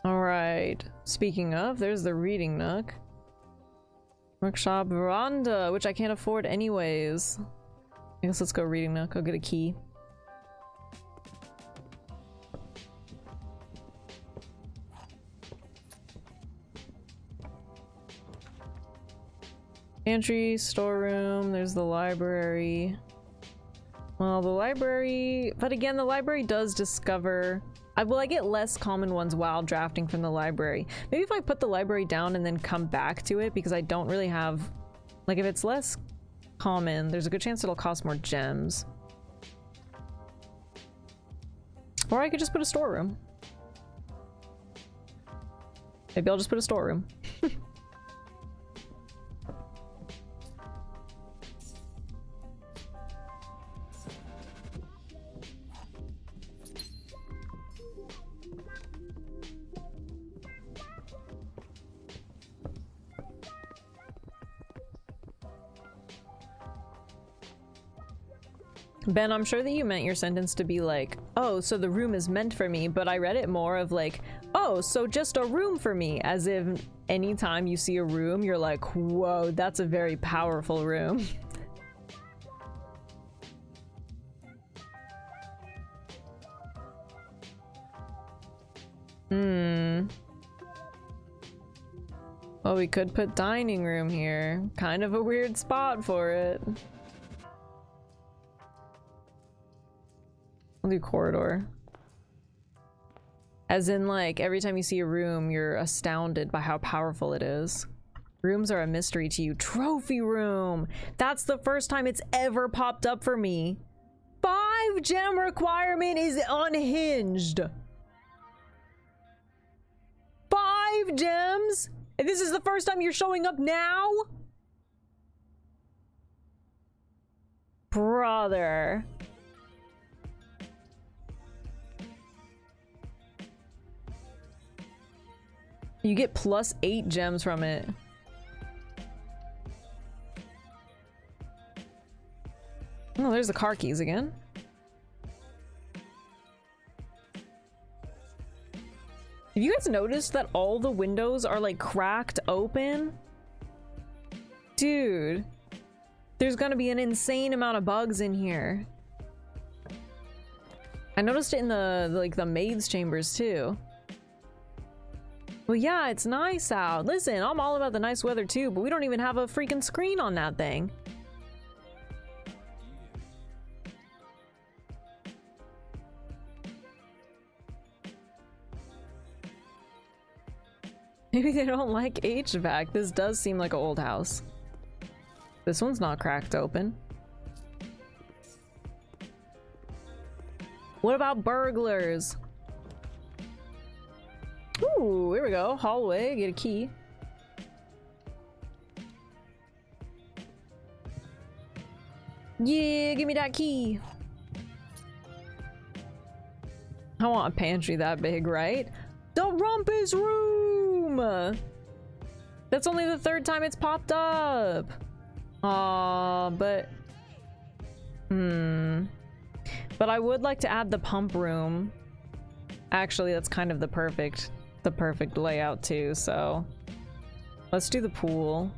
Alright. Speaking of, there's the reading nook. Workshop veranda, which I can't afford anyways. I guess let's go reading nook. I'll get a key. Pantry, storeroom, there's the library. Well, the library... But again, the library does discover... I get less common ones while drafting from the library. Maybe if I put the library down and then come back to it, because I don't really have... Like, if it's less common, there's a good chance it'll cost more gems. Or I could just put a storeroom. Maybe I'll just put a storeroom. Ben, I'm sure that you meant your sentence to be like, oh, so the room is meant for me, but I read it more of like, oh, so just a room for me, as if anytime you see a room, you're like, whoa, that's a very powerful room. Well, we could put dining room here. Kind of a weird spot for it. I'll do corridor. As in, like, every time you see a room, you're astounded by how powerful it is. Rooms are a mystery to you. Trophy room! That's the first time it's ever popped up for me. 5 gem requirement is unhinged. 5 gems? And this is the first time you're showing up now? Brother. You get plus 8 gems from it. Oh, there's the car keys again. Have you guys noticed that all the windows are like cracked open? Dude, there's gonna be an insane amount of bugs in here. I noticed it in the maid's chambers too. Well, yeah, it's nice out. Listen, I'm all about the nice weather too, but we don't even have a freaking screen on that thing. Maybe they don't like HVAC. This does seem like an old house. This one's not cracked open. What about burglars? Ooh, here we go. Hallway, get a key. Yeah, give me that key. I want a pantry that big, right? The rumpus room! That's only the third time it's popped up. Aw, but... But I would like to add the pump room. Actually, that's kind of the perfect layout too, so... Let's do the pool.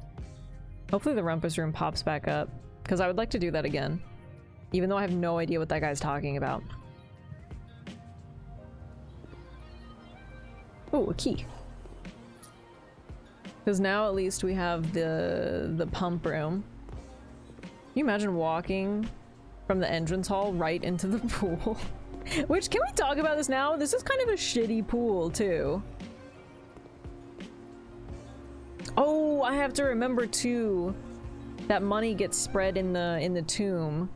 Hopefully the rumpus room pops back up, because I would like to do that again. Even though I have no idea what that guy's talking about. Oh, a key. Because now at least we have the pump room. Can you imagine walking from the entrance hall right into the pool? Which, can we talk about this now? This is kind of a shitty pool too. Oh, I have to remember too that money gets spread in the tomb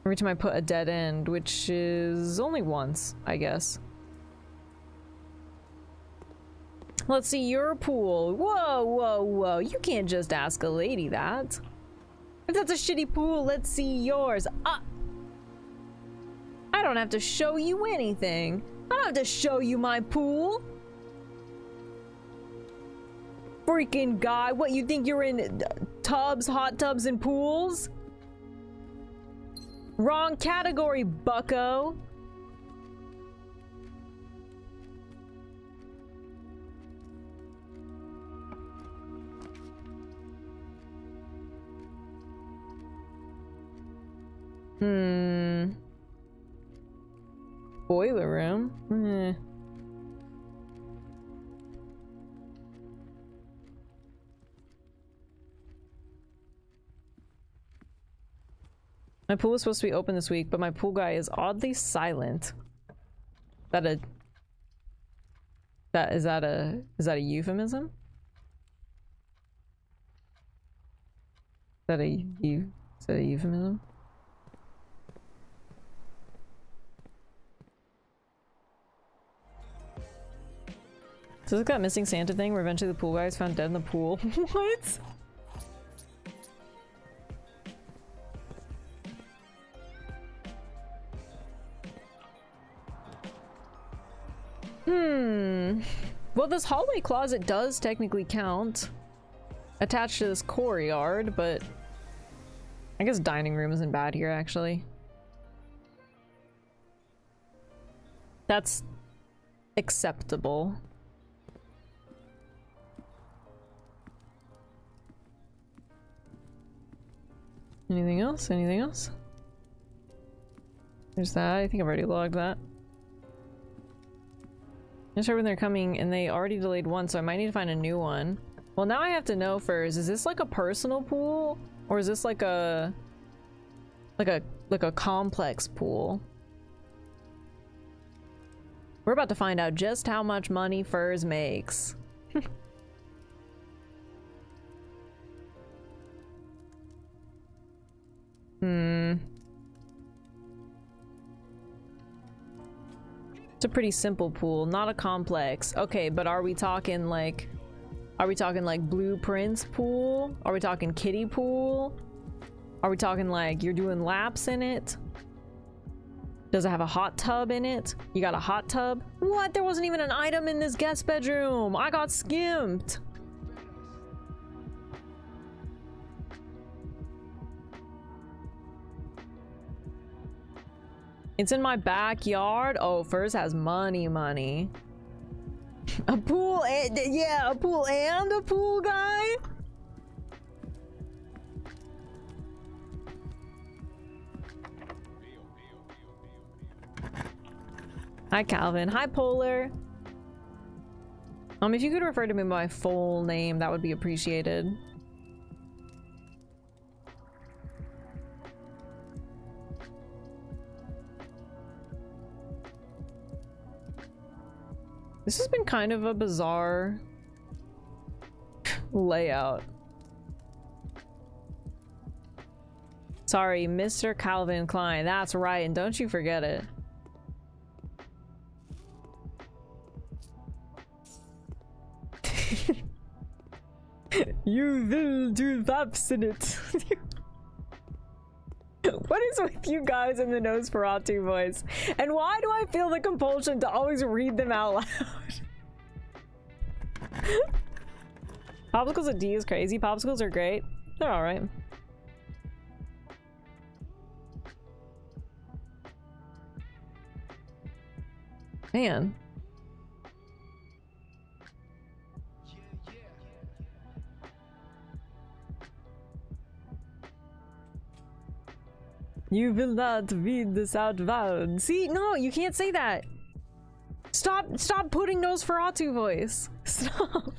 every time I put a dead end, which is only once, I guess. Let's see your pool. Whoa, whoa, whoa. You can't just ask a lady that. If that's a shitty pool, let's see yours. I don't have to show you anything. I don't have to show you my pool. Freaking guy. What, you think you're in tubs, hot tubs, and pools? Wrong category, bucko. Boiler room? My pool is supposed to be open this week, but my pool guy is oddly silent. Is that a euphemism? Is that a euphemism? So it's that missing Santa thing where eventually the pool guy is found dead in the pool. What? Well, this hallway closet does technically count. Attached to this courtyard, but I guess dining room isn't bad here, actually. That's acceptable. Anything else? Anything else? There's that. I think I've already logged that. I just heard when they're coming and they already delayed one, so I might need to find a new one. Well, now I have to know first, is this like a personal pool? Or is this like a complex pool? We're about to find out just how much money Furs makes. It's a pretty simple pool, not a complex. Okay, but are we talking like Blue Prince pool? Are we talking kiddie pool? Are we talking like you're doing laps in it? Does it have a hot tub in it? You got a hot tub? What? There wasn't even an item in this guest bedroom. I got skimped. It's in my backyard. Oh, Furs has money. A pool and yeah, a pool and a pool guy. Hi, Calvin. Hi, Polar. If you could refer to me by my full name, that would be appreciated. This has been kind of a bizarre layout. Sorry, Mr. Calvin Klein. That's right, and don't you forget it. You will do laps in it. What is with you guys in the Nosferatu voice? And why do I feel the compulsion to always read them out loud? Popsicles at D is crazy. Popsicles are great. They're alright. Man. You will not read this out loud. See, no, you can't say that. Stop putting Nosferatu voice. Stop.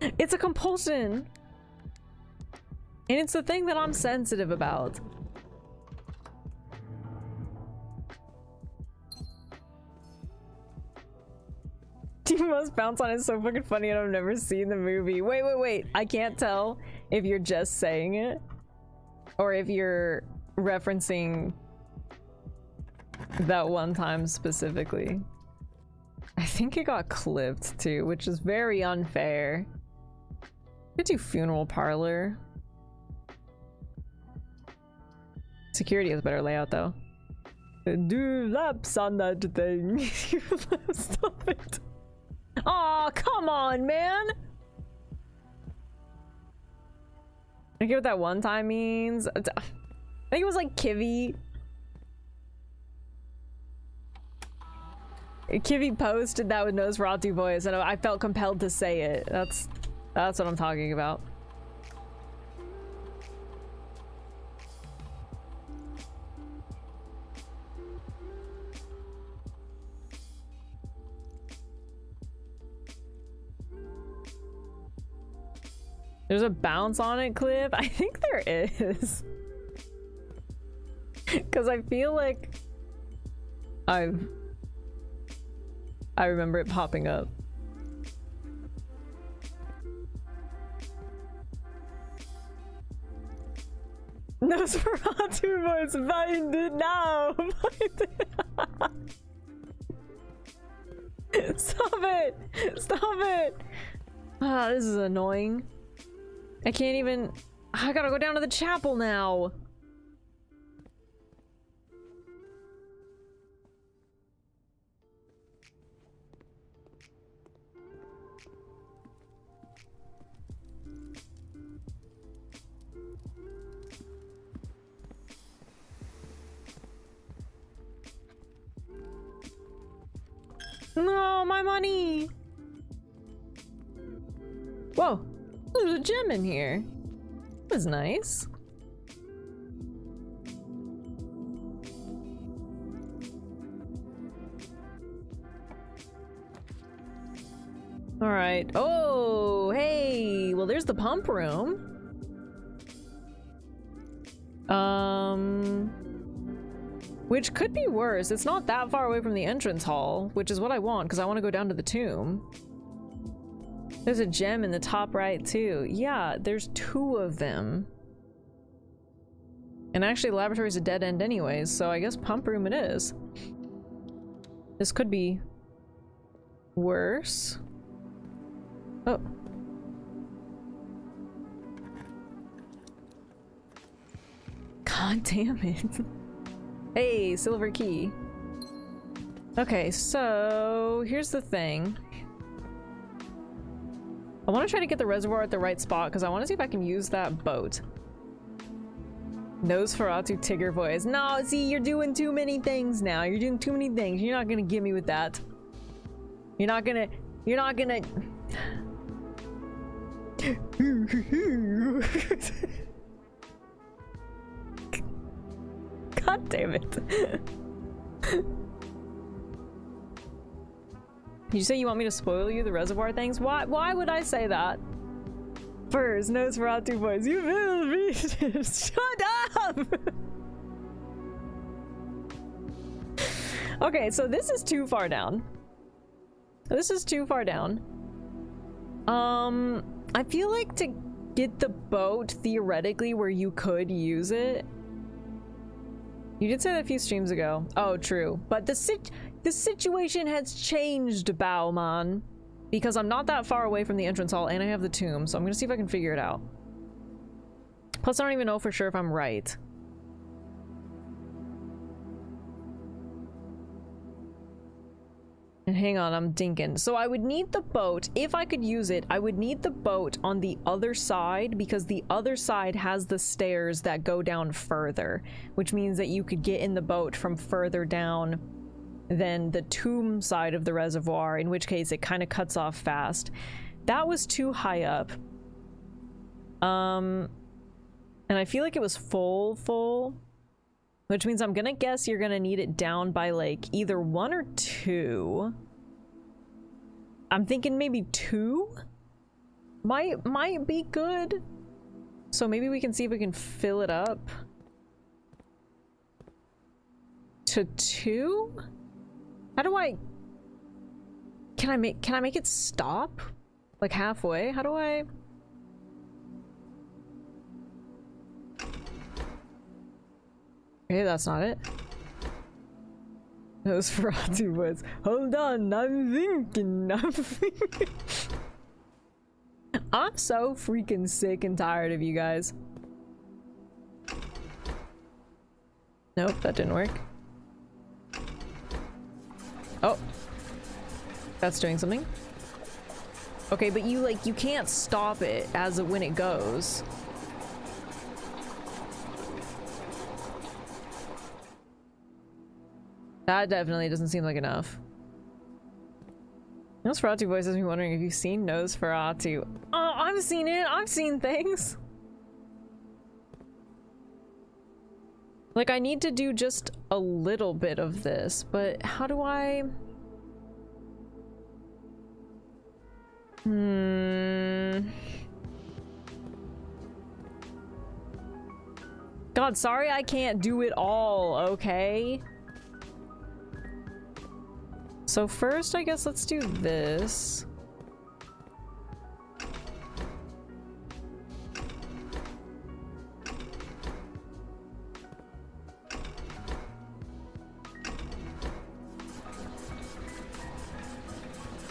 It's a compulsion. And it's the thing that I'm sensitive about. You must bounce on it. It's so fucking funny and I've never seen the movie. Wait. I can't tell if you're just saying it or if you're referencing that one time specifically. I think it got clipped too, which is very unfair. Could do funeral parlor. Security has better layout though. Do laps on that thing. Stop it. Aw, come on, man! I get what that one time means. I think it was like Kivy. Kivy posted that with Nosferatu voice, and I felt compelled to say it. That's what I'm talking about. There's a bounce on it clip? I think there is. Because I feel like I remember it popping up. Nosferatu voice, find it now! Find it! Stop it! Stop it! Ah, this is annoying. I can't even... I gotta go down to the chapel now! No, my money! Whoa! There's a gem in here. That was nice. Alright. Oh, hey! Well, there's the pump room. Which could be worse. It's not that far away from the entrance hall, which is what I want, because I want to go down to the tomb. There's a gem in the top right, too. Yeah, there's 2 of them. And actually, the laboratory's a dead end anyways, so I guess pump room it is. This could be worse. Oh. God damn it. Hey, silver key. Okay, so here's the thing. I want to try to get the reservoir at the right spot because I want to see if I can use that boat. Nosferatu Tigger voice. No, see, you're doing too many things now. You're doing too many things. You're not gonna get me with that. You're not gonna... God damn it. You say you want me to spoil you the reservoir things? Why would I say that? First, Nosferatu voice. You will read it. Shut up! Okay, so this is too far down. This is too far down. I feel like to get the boat theoretically where you could use it. You did say that a few streams ago. Oh, true. But the situation has changed, Bauman. Because I'm not that far away from the entrance hall and I have the tomb, so I'm gonna see if I can figure it out. Plus, I don't even know for sure if I'm right. And hang on, I'm thinking. So I would need the boat. If I could use it, I would need the boat on the other side because the other side has the stairs that go down further, which means that you could get in the boat from further down than the tomb side of the reservoir, in which case it kind of cuts off fast. That was too high up. And I feel like it was full. Which means I'm gonna guess you're gonna need it down by like either 1 or 2. I'm thinking maybe 2 might be good. So maybe we can see if we can fill it up to 2. How do I? Can I make it stop like halfway? How do I? Okay, that's not it. Those Ferrati words. Hold on, I'm thinking. I'm so freaking sick and tired of you guys. Nope, that didn't work. Oh. That's doing something. Okay, but you can't stop it as of when it goes. That definitely doesn't seem like enough. Nosferatu voice has me wondering if you've seen Nosferatu. Oh, I've seen it! I've seen things! Like, I need to do just a little bit of this, but how do I... God, sorry I can't do it all, okay? So first, I guess let's do this.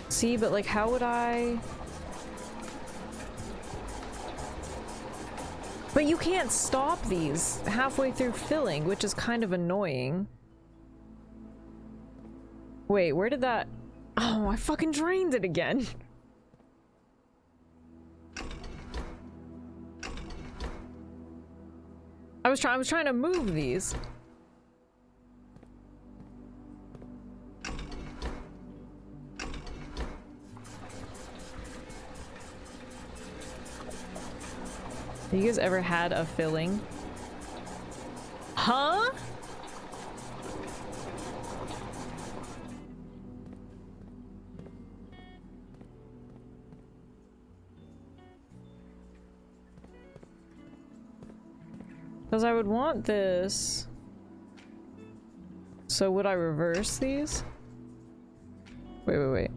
See, but like, how would I... But you can't stop these halfway through filling, which is kind of annoying. Wait, where did that... Oh, I fucking drained it again. I was trying to move these. Have you guys ever had a filling? Huh? Because I would want this. So would I reverse these? Wait.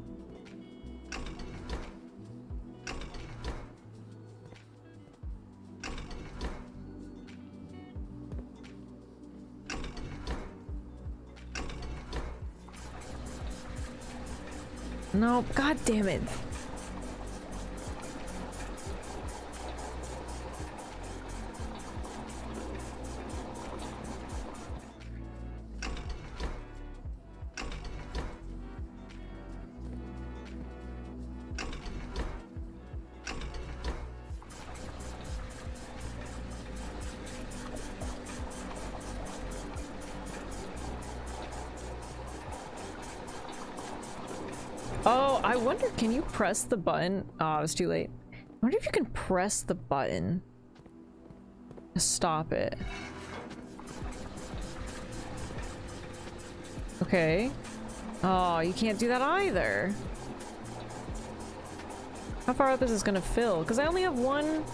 No, god damn it. Oh, I wonder, can you press the button? Oh, it was too late. I wonder if you can press the button to stop it. Okay. Oh, you can't do that either. How far up is this gonna fill? Because I only have one.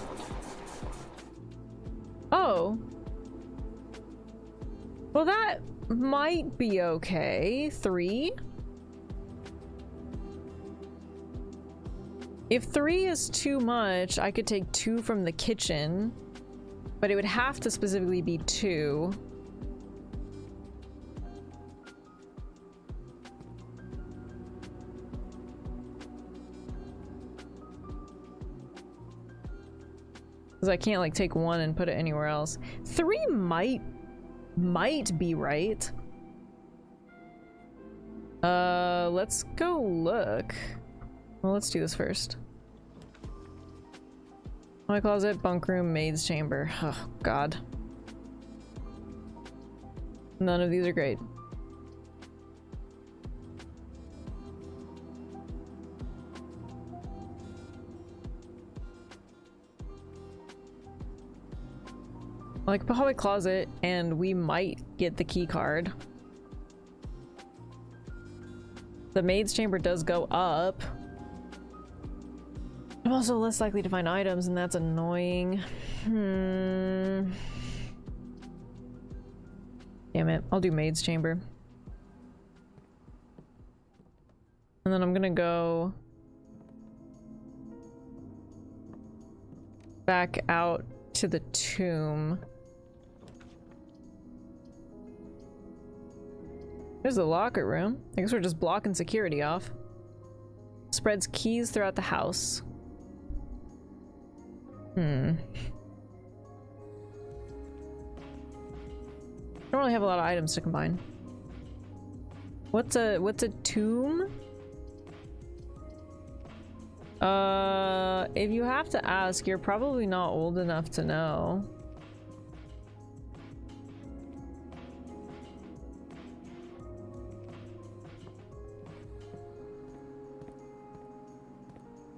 Oh. Well, might be okay. 3? If 3 is too much, I could take 2 from the kitchen, but it would have to specifically be 2. Because I can't like take 1 and put it anywhere else. 3 might be right. Let's go look. Well, let's do this first. My closet, bunk room, maid's chamber. Oh, God. None of these are great. Like the hallway closet, and we might get the key card. The maid's chamber does go up. I'm also less likely to find items, and that's annoying. Damn it. I'll do maid's chamber. And then I'm gonna go back out to the tomb. There's the locker room. I guess we're just blocking security off. Spreads keys throughout the house. Don't really have a lot of items to combine. What's a tomb? If you have to ask, you're probably not old enough to know.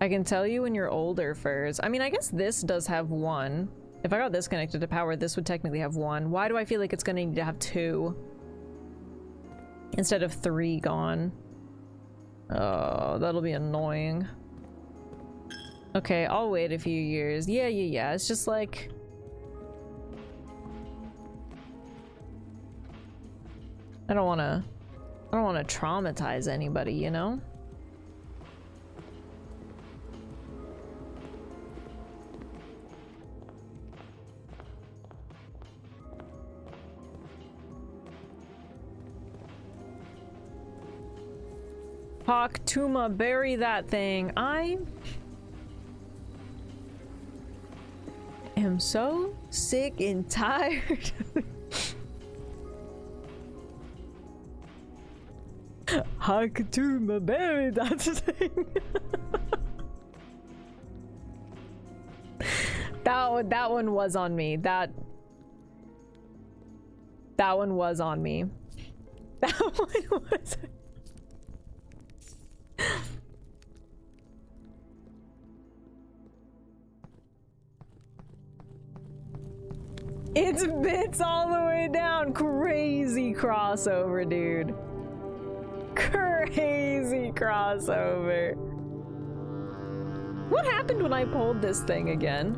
I can tell you when you're older first. I mean, I guess this does have 1. If I got this connected to power, this would technically have 1. Why do I feel like it's gonna need to have 2? Instead of 3 gone. Oh, that'll be annoying. Okay, I'll wait a few years. Yeah. It's just like... I don't wanna traumatize anybody, you know? Hawk, Tuma, bury that thing. I am so sick and tired. Hawk, Tuma, bury that thing. That one was on me. That one was on me. That one was. It's bits all the way down. Crazy crossover, dude. Crazy crossover. What happened when I pulled this thing again?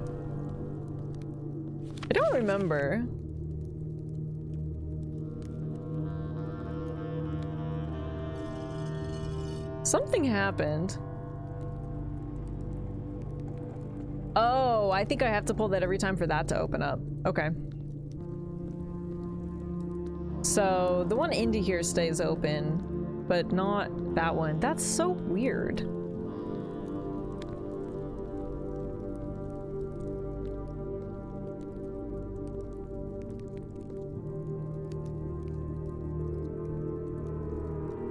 I don't remember. Something happened. Oh, I think I have to pull that every time for that to open up. Okay. So the one into here stays open, but not that one. That's so weird.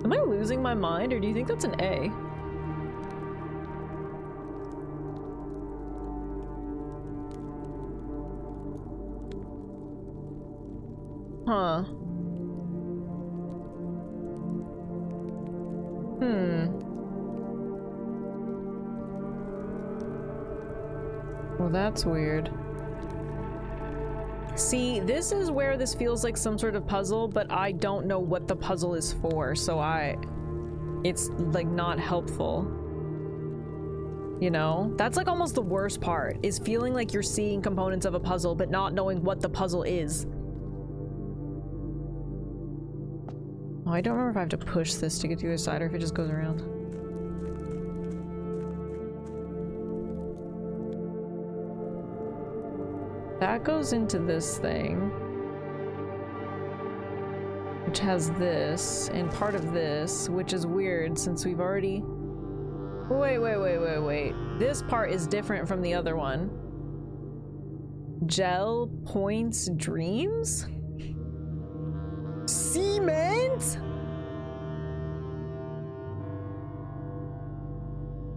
Am I losing my mind, or do you think that's an A? Huh. Well, that's weird. See, this is where this feels like some sort of puzzle, but I don't know what the puzzle is for, so it's like not helpful. You know? That's like almost the worst part, is feeling like you're seeing components of a puzzle, but not knowing what the puzzle is. I don't remember if I have to push this to get to the other side or if it just goes around. That goes into this thing, which has this and part of this, which is weird since we've already... Wait. This part is different from the other one. Gel points dreams? Cement?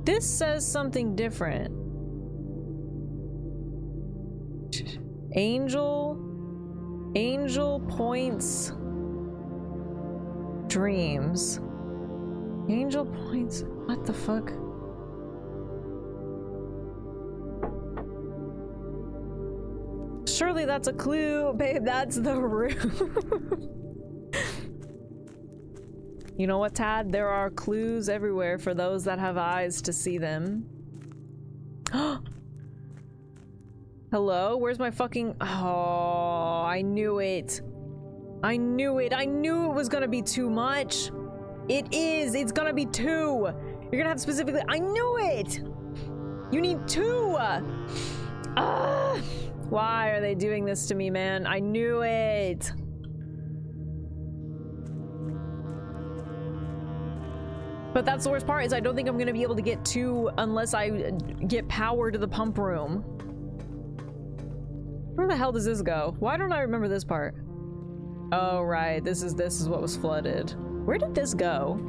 This says something different. Angel points dreams. Angel points, what the fuck? Surely that's a clue, babe, that's the room. You know what, Tad? There are clues everywhere for those that have eyes to see them. Hello? Where's my fucking... Oh, I knew it. I knew it. I knew it was gonna be too much. It is. It's gonna be 2. You're gonna have specifically... I knew it! You need 2! Why are they doing this to me, man? I knew it! But that's the worst part, is I don't think I'm gonna be able to get 2 unless I get power to the pump room. Where the hell does this go? Why don't I remember this part? Oh, right. This is what was flooded. Where did this go?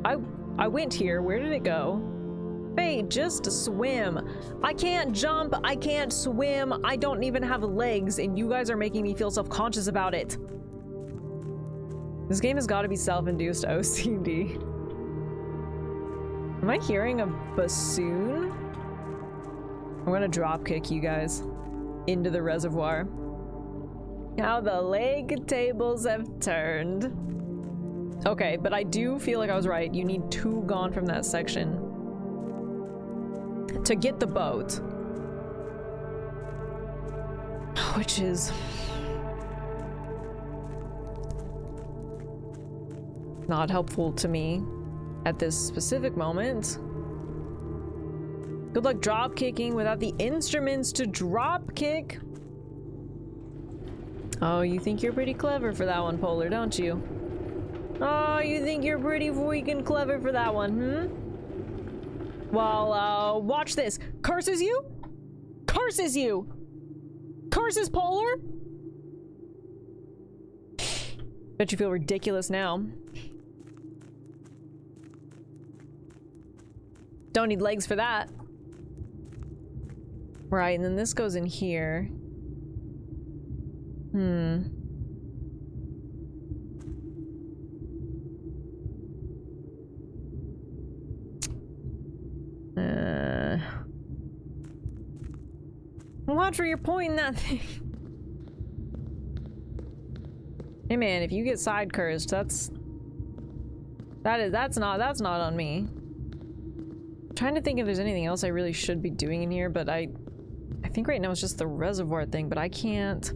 I went here. Where did it go? Hey, just swim. I can't jump. I can't swim. I don't even have legs, and you guys are making me feel self-conscious about it. This game has got to be self-induced OCD. Am I hearing a bassoon? I'm gonna dropkick you guys into the reservoir. How the leg tables have turned. Okay, but I do feel like I was right. You need 2 gone from that section to get the boat. Which is... not helpful to me at this specific moment. Good luck drop kicking without the instruments to drop kick. Oh, you think you're pretty clever for that one, Polar, don't you? Oh, you think you're pretty freaking clever for that one, hmm? Well, watch this. Curses you? Curses you! Curses Polar? Bet you feel ridiculous now. Don't need legs for that. Right, and then this goes in here. Watch where you're pointing that thing. Hey man, if you get side cursed, that's not on me. I'm trying to think if there's anything else I really should be doing in here, but I think right now it's just the reservoir thing, but I can't.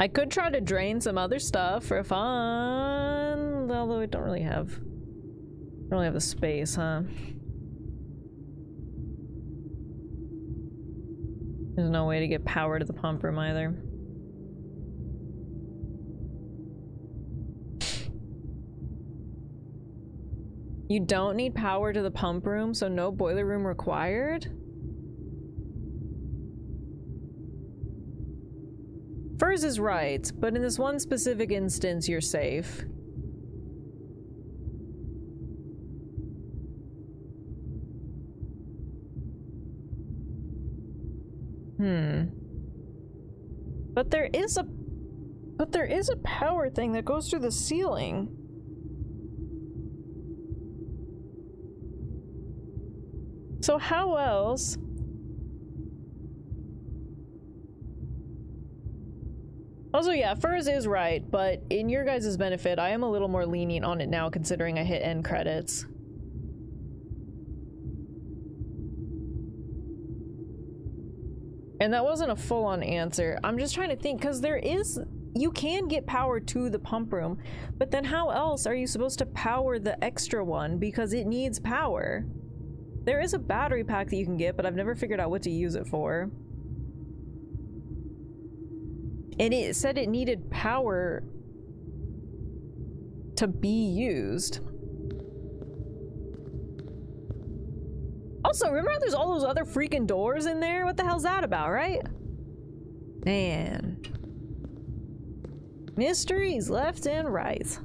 I could try to drain some other stuff for fun, although I don't really have the space, huh? There's no way to get power to the pump room either. You don't need power to the pump room, so no boiler room required? Furs is right, but in this one specific instance, you're safe. But there is a power thing that goes through the ceiling. So how else? Also, yeah, Furs is right, but in your guys' benefit, I am a little more lenient on it now considering I hit end credits. And that wasn't a full-on answer. I'm just trying to think, because there is you can get power to the pump room, but then how else are you supposed to power the extra one because it needs power? There is a battery pack that you can get, but I've never figured out what to use it for. And it said it needed power to be used. Also, remember how there's all those other freaking doors in there? What the hell's that about, right? Man. Mysteries left and right.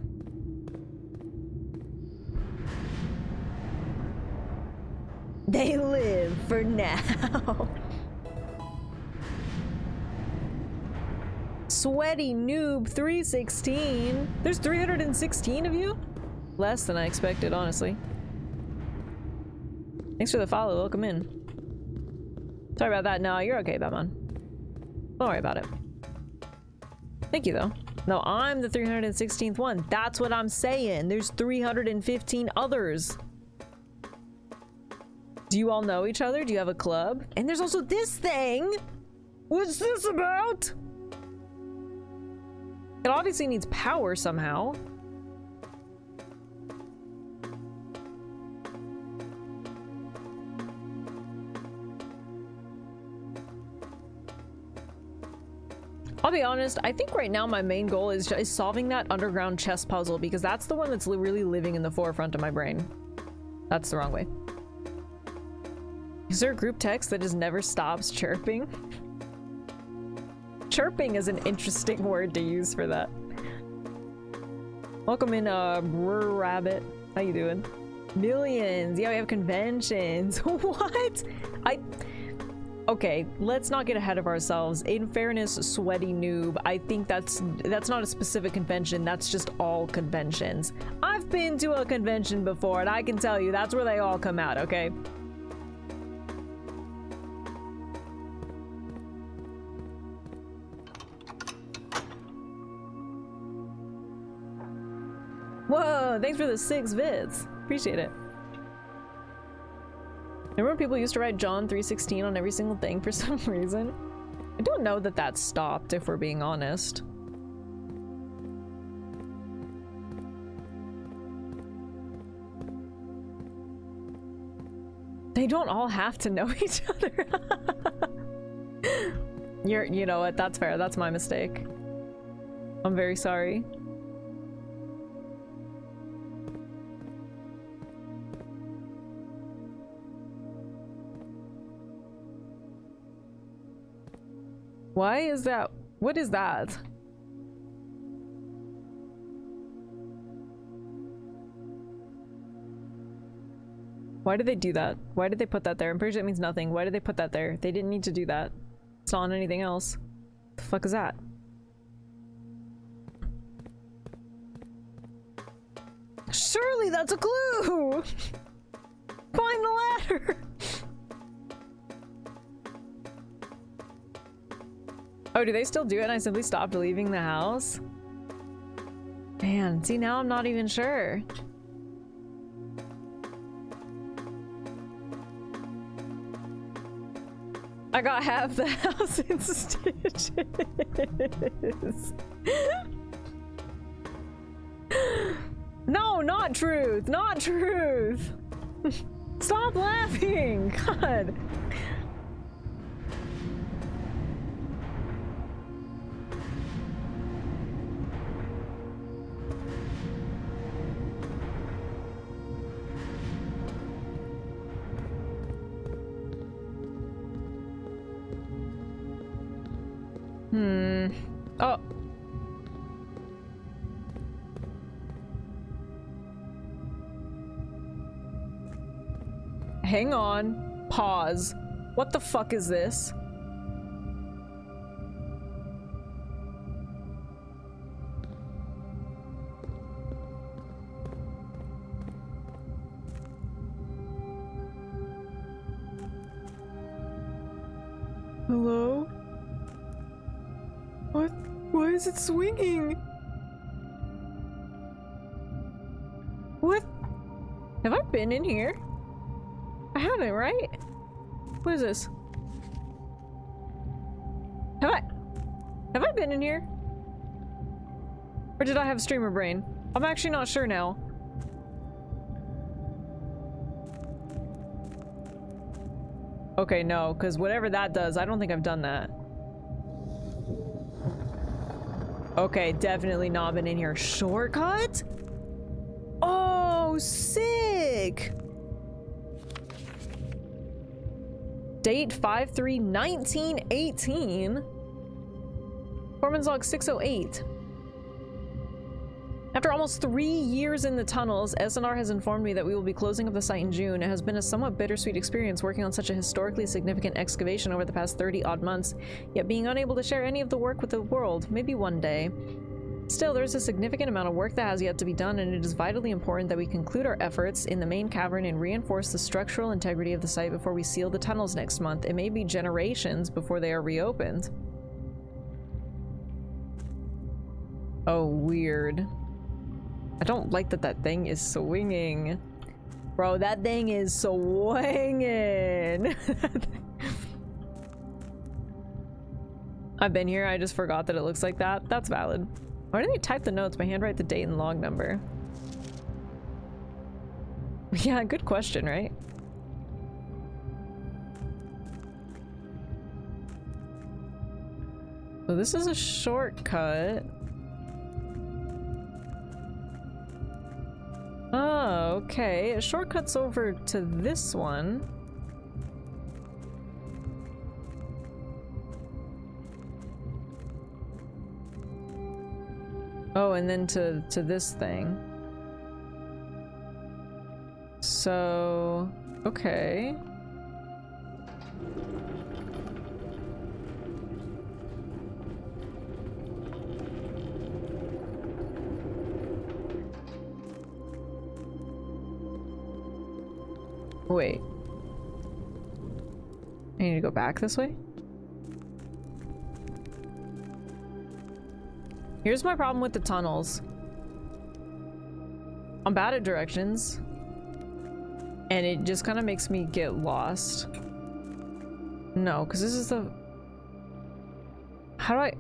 They live for now. Sweaty noob 316. There's 316 of you? Less than I expected, honestly. Thanks for the follow. Welcome in. Sorry about that. No, you're okay, Batman. Don't worry about it. Thank you, though. No, I'm the 316th one. That's what I'm saying. There's 315 others. Do you all know each other? Do you have a club? And there's also this thing. What's this about? It obviously needs power somehow. I'll be honest, I think right now my main goal is just solving that underground chess puzzle because that's the one that's really living in the forefront of my brain. That's the wrong way. Is there a group text that just never stops chirping? Chirping is an interesting word to use for that. Welcome in, Rabbit. How you doing? Millions. Yeah, we have conventions. What? Okay, let's not get ahead of ourselves. In fairness, sweaty noob, I think that's not a specific convention, that's just all conventions. I've been to a convention before, and I can tell you that's where they all come out, okay? Whoa, thanks for the 6 bits. Appreciate it. Remember when people used to write John 3:16 on every single thing for some reason? I don't know that that stopped, if we're being honest. They don't all have to know each other. You know what, that's fair, that's my mistake. I'm very sorry. Why is that? What is that? Why did they do that? Why did they put that there? I'm pretty sure it means nothing. Why did they put that there? They didn't need to do that. It's not on anything else. What the fuck is that? Surely that's a clue! Find the ladder! Oh, do they still do it and I simply stopped leaving the house? Man, see, now I'm not even sure. I got half the house in stitches. No, not truth, not truth. Stop laughing, God. Oh. Hang on. Pause. What the fuck is this? Hello? What? Why is it swinging? What? Have I been in here? I haven't, right? What is this? Have I been in here? Or did I have streamer brain? I'm actually not sure now. Okay, no, because whatever that does, I don't think I've done that. Okay, definitely not been in here. Shortcut? Oh, sick! Date 5/3/1918. Foreman's log 608. After almost 3 years in the tunnels, SNR has informed me that we will be closing up the site in June. It has been a somewhat bittersweet experience working on such a historically significant excavation over the past 30-odd months, yet being unable to share any of the work with the world. Maybe one day. Still, there's a significant amount of work that has yet to be done, and it is vitally important that we conclude our efforts in the main cavern and reinforce the structural integrity of the site before we seal the tunnels next month. It may be generations before they are reopened. Oh, weird. I don't like that that thing is swinging. Bro, that thing is swinging. I've been here, I just forgot that it looks like that. That's valid. Why do they type the notes but handwrite the date and log number? Yeah, good question, right? So this is a shortcut. Oh, okay. It shortcuts over to this one. Oh, and then to this thing. So, okay. Wait. I need to go back this way? Here's my problem with the tunnels. I'm bad at directions. And it just kind of makes me get lost. No, because this is the... How do I...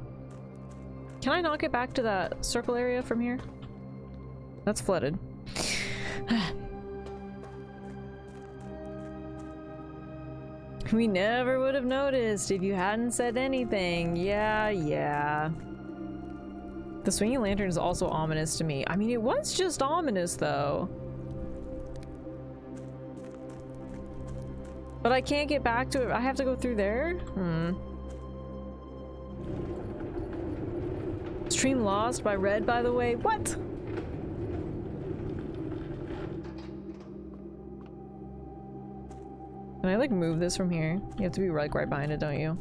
Can I not get back to that circle area from here? That's flooded. We never would have noticed if you hadn't said anything. Yeah. The swinging lantern is also ominous to me. I mean, it was just ominous, though. But I can't get back to it. I have to go through there? Stream lost by Red, by the way. What? Can I, like, move this from here? You have to be, like, right behind it, don't you?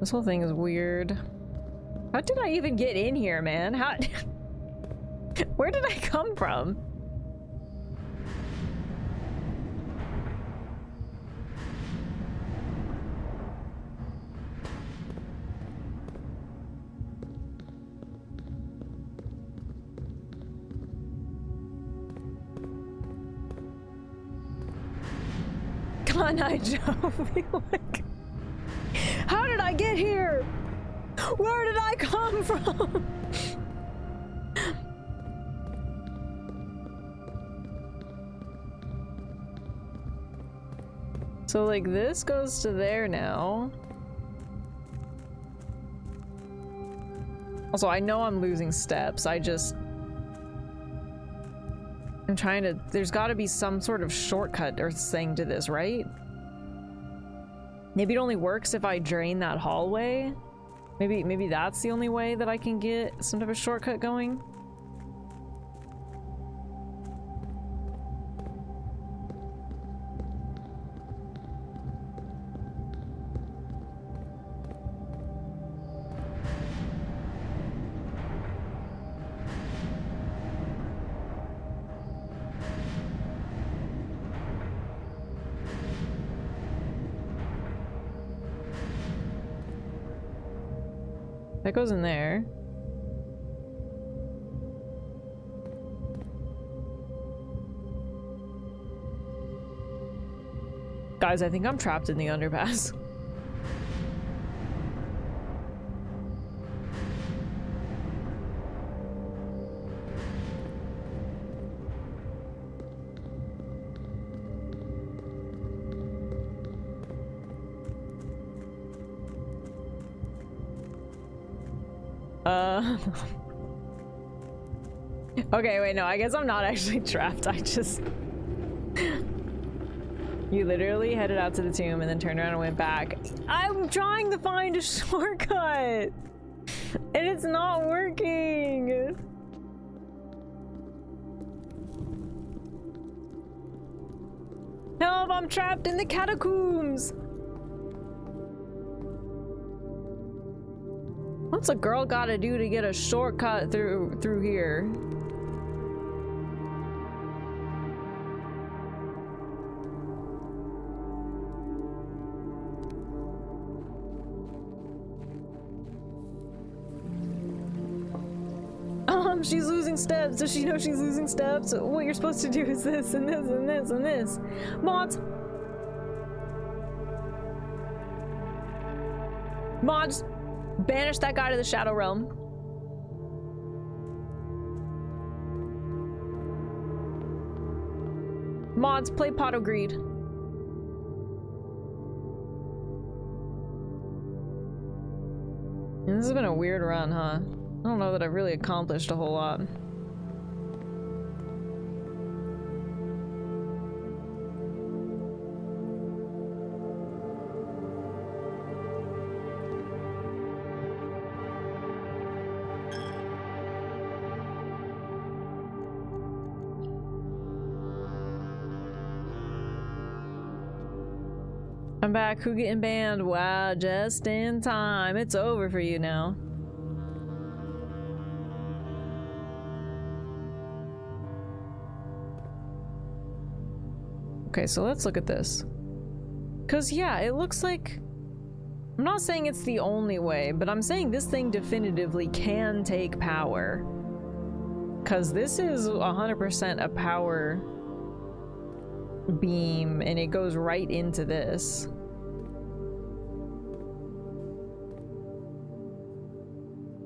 This whole thing is weird. How did I even get in here, man? How... Where did I come from? God, I like, how did I get here? Where did I come from? So, like, this goes to there now. Also, I know I'm losing steps. I'm trying to... There's gotta be some sort of shortcut or thing to this, right? Maybe it only works if I drain that hallway? Maybe that's the only way that I can get some type of shortcut going? That goes in there. Guys, I think I'm trapped in the underpass. Okay, wait, no, I guess I'm not actually trapped. I just... You literally headed out to the tomb and then turned around and went back. I'm trying to find a shortcut! And it's not working! Help! I'm trapped in the catacombs! What's a girl gotta do to get a shortcut through here? She's losing steps. Does she know she's losing steps? What you're supposed to do is this and this and this and this. Mods! Mods! Banish that guy to the Shadow Realm. Mods, play Pot of Greed. And this has been a weird run, huh? I don't know that I've really accomplished a whole lot. I'm back. Who getting banned? Wow, just in time. It's over for you now. Okay, so let's look at this. Cause yeah, it looks like... I'm not saying it's the only way, but I'm saying this thing definitively can take power. Cause this is 100% a power beam, and it goes right into this.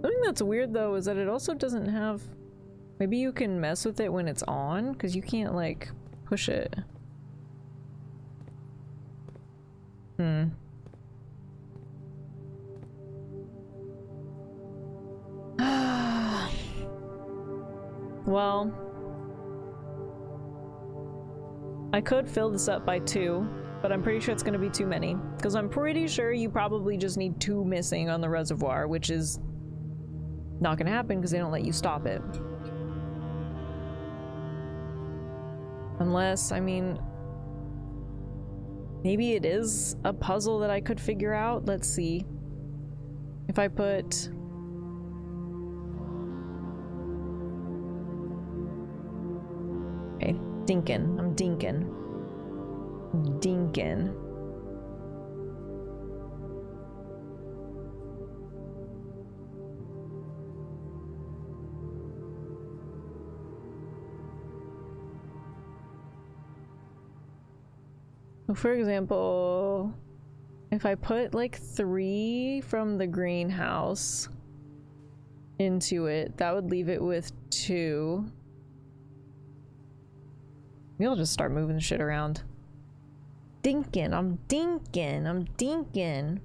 Something that's weird though is that it also doesn't have... Maybe you can mess with it when it's on, cause you can't like push it. Well, I could fill this up by 2, but I'm pretty sure it's gonna be too many. Because I'm pretty sure you probably just need 2 missing on the reservoir, which is not gonna happen because they don't let you stop it. Unless, I mean... Maybe it is a puzzle that I could figure out. Let's see. If I put... Okay, dinkin'. I'm dinkin'. Dinkin'. For example, if I put like 3 from the greenhouse into it, that would leave it with 2. Maybe I'll just start moving the shit around. Dinkin', I'm dinkin', I'm dinkin'.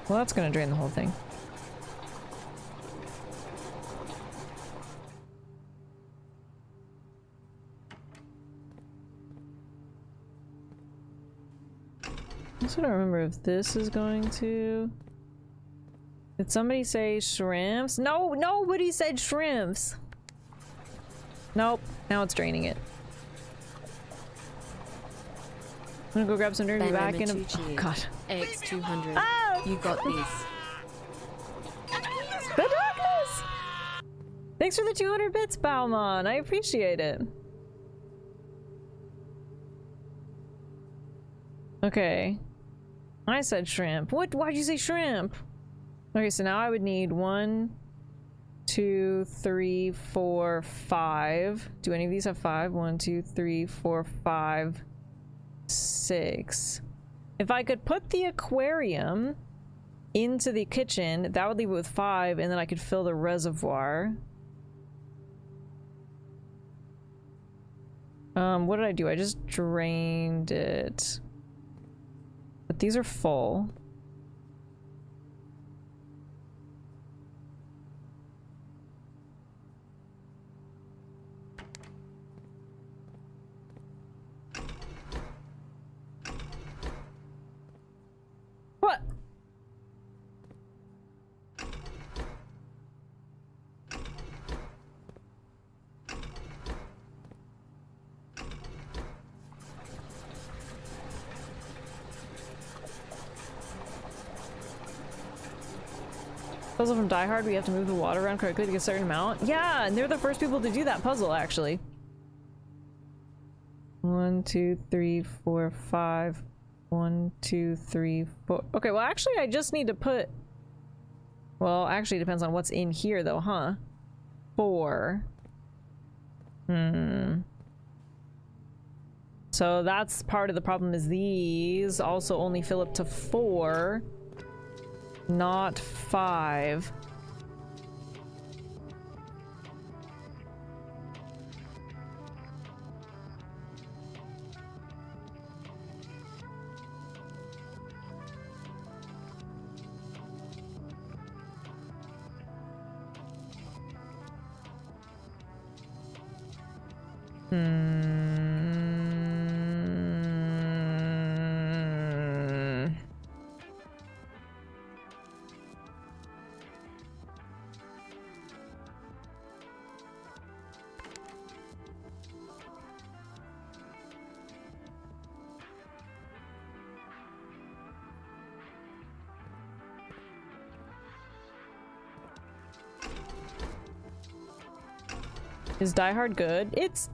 Well, that's gonna drain the whole thing. I also don't remember if this is going to... Did somebody say shrimps? No, nobody said shrimps! Nope, now it's draining it. I'm gonna go grab some dirt and be back in a... Oh god. X200. Oh! You got this. The darkness! Thanks for the 200 bits, Bauman. I appreciate it. Okay. I said shrimp. What? Why'd you say shrimp? Okay, so now I would need 1, 2, 3, 4, 5. Do any of these have 5? 1, 2, 3, 4, 5, 6. If I could put the aquarium into the kitchen, that would leave it with 5, and then I could fill the reservoir. What did I do? I just drained it. But these are full. What? Puzzle from Die Hard, we have to move the water around correctly to get a certain amount. Yeah, and they're the first people to do that puzzle, actually. 1, 2, 3, 4, 5. 1, 2, 3, 4. Okay, well, actually, I just need to put... Well, actually, it depends on what's in here, though, huh? 4. So that's part of the problem, is these also only fill up to 4. Not 5. Is Die Hard good? It's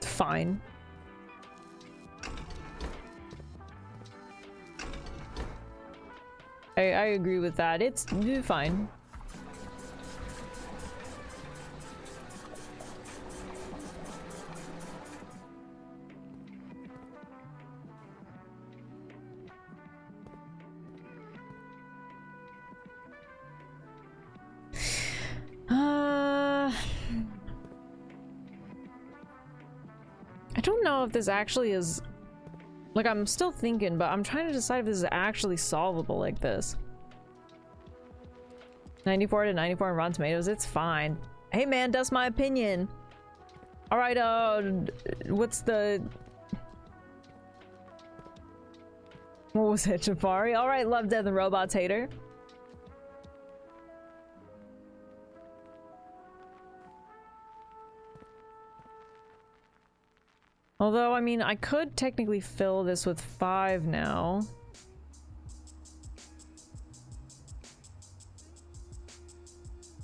fine. I agree with that. It's fine. I don't know if this actually is... Like, I'm still thinking, but I'm trying to decide if this is actually solvable like this. 94 to 94 on Rotten Tomatoes, it's fine. Hey man, that's my opinion. Alright, what's the... What was it, Jafari? Alright, Love, Death, and Robots hater. Although, I mean, I could technically fill this with 5 now.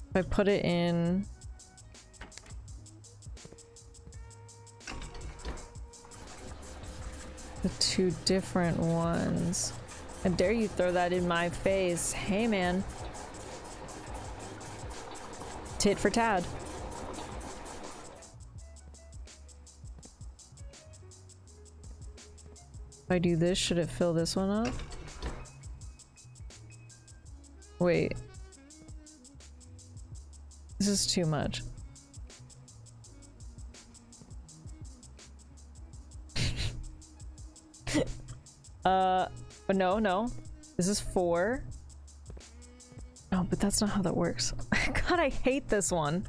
If I put it in... the 2 different ones. How dare you throw that in my face. Hey, man. Tit for tat. If I do this, should it fill this one up? Wait. This is too much. But no. This is 4. No, but that's not how that works. God, I hate this one.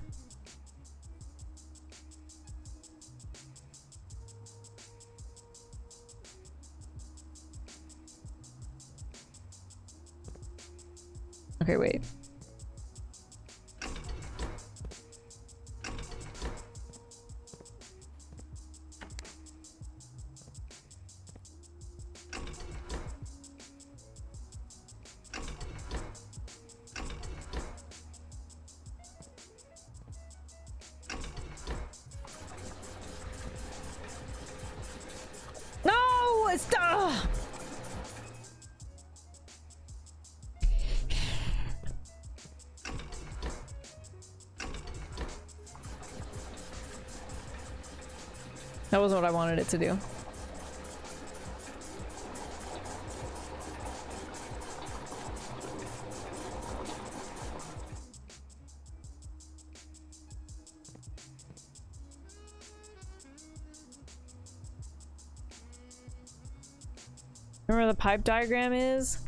Okay, wait. No! It's... That wasn't what I wanted it to do. Remember the pipe diagram is?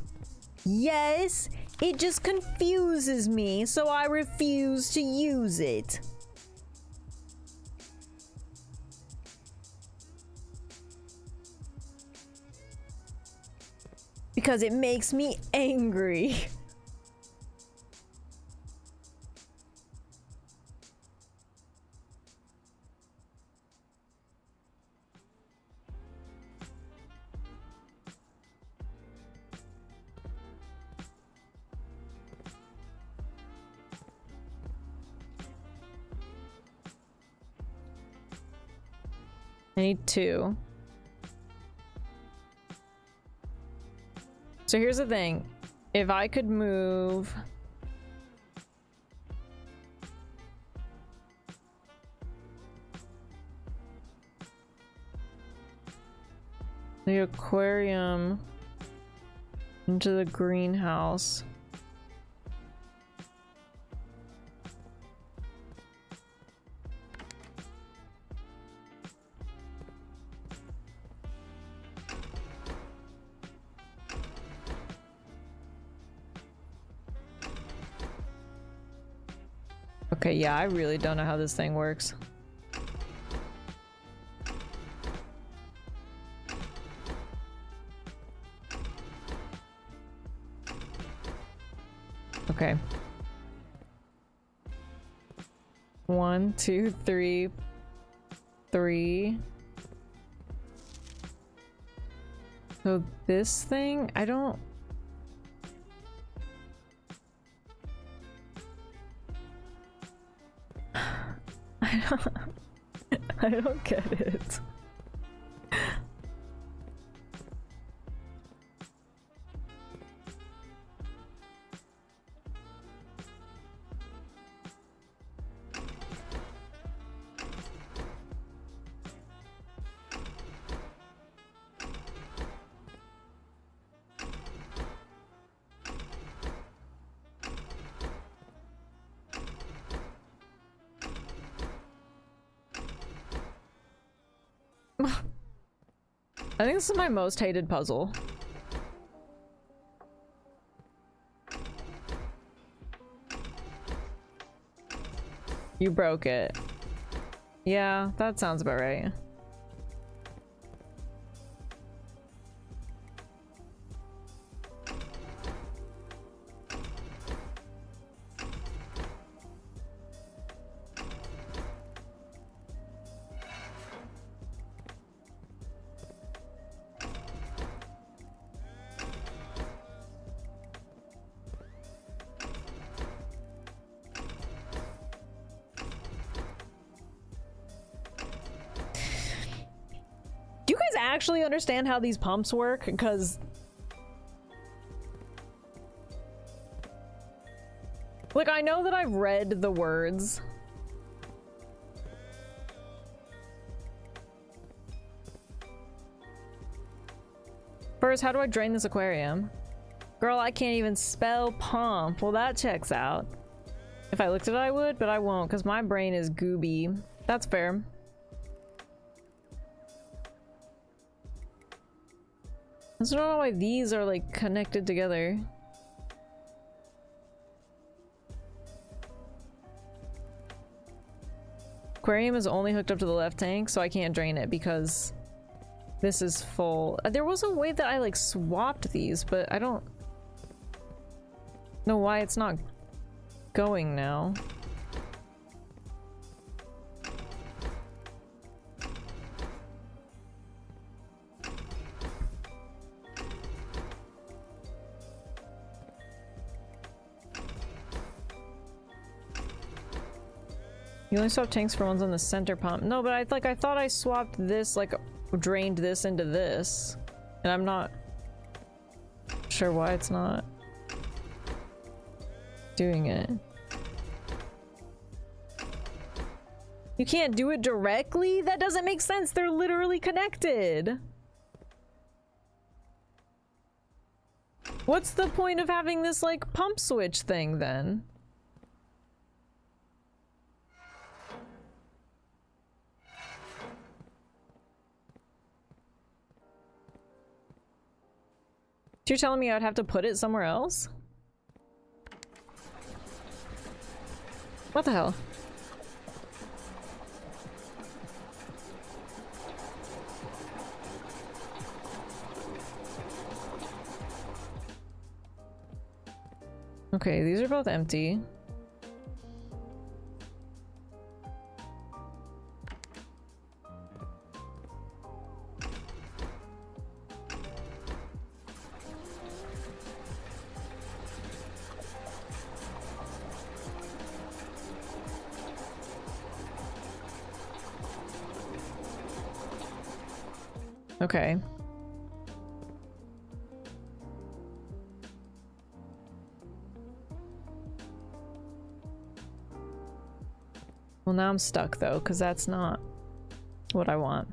Yes, it just confuses me, so I refuse to use it. Because it makes me angry. I need 2. So here's the thing. If I could move... the aquarium into the greenhouse. Okay, yeah, I really don't know how this thing works. Okay. 1, 2, 3. 3. So this thing, I don't... I don't get it. I think this is my most hated puzzle. You broke it. Yeah, that sounds about right. Actually understand how these pumps work, because like I know that I've read the words. First, how do I drain this aquarium? Girl, I can't even spell pump. Well, that checks out. If I looked at it, I would, but I won't because my brain is gooby. That's fair. I just don't know why these are like connected together. Aquarium is only hooked up to the left tank, so I can't drain it because this is full. There was a way that I like swapped these, but I don't know why it's not going now. You only swap tanks for ones on the center pump. No, but I thought I swapped this, like drained this into this. And I'm not sure why it's not doing it. You can't do it directly? That doesn't make sense. They're literally connected. What's the point of having this, like, pump switch thing, then? You're telling me I'd have to put it somewhere else? What the hell? Okay, these are both empty. Okay. Well, now I'm stuck though, because that's not what I want.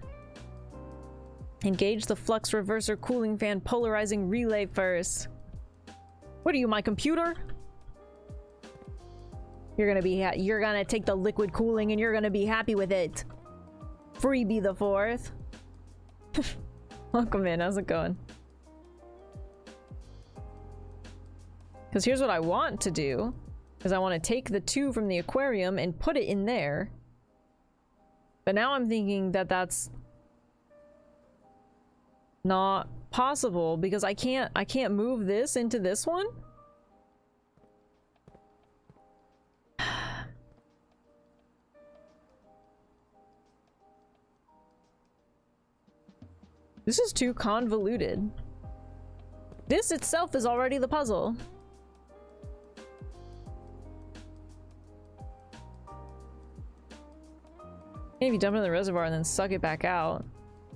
Engage the flux reverser cooling fan polarizing relay first. What are you, my computer? You're gonna take the liquid cooling and you're gonna be happy with it. Freebie the fourth. Welcome in, how's it going? Because here's what I want to do. Is I want to take the 2 from the aquarium and put it in there. But now I'm thinking that that's not possible because I can't move this into this one. This is too convoluted. This itself is already the puzzle. Maybe dump it in the reservoir and then suck it back out.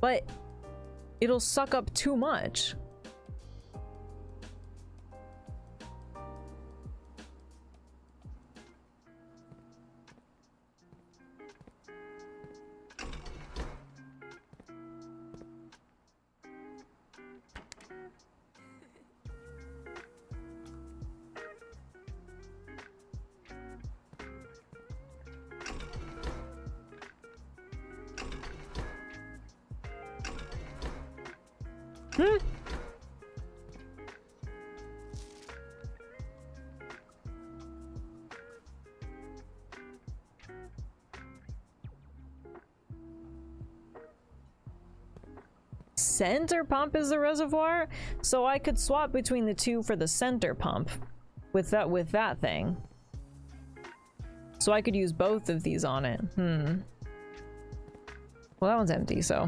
But it'll suck up too much. Center pump is the reservoir, so I could swap between the 2 for the center pump with that thing. So I could use both of these on it. Well, that one's empty, so.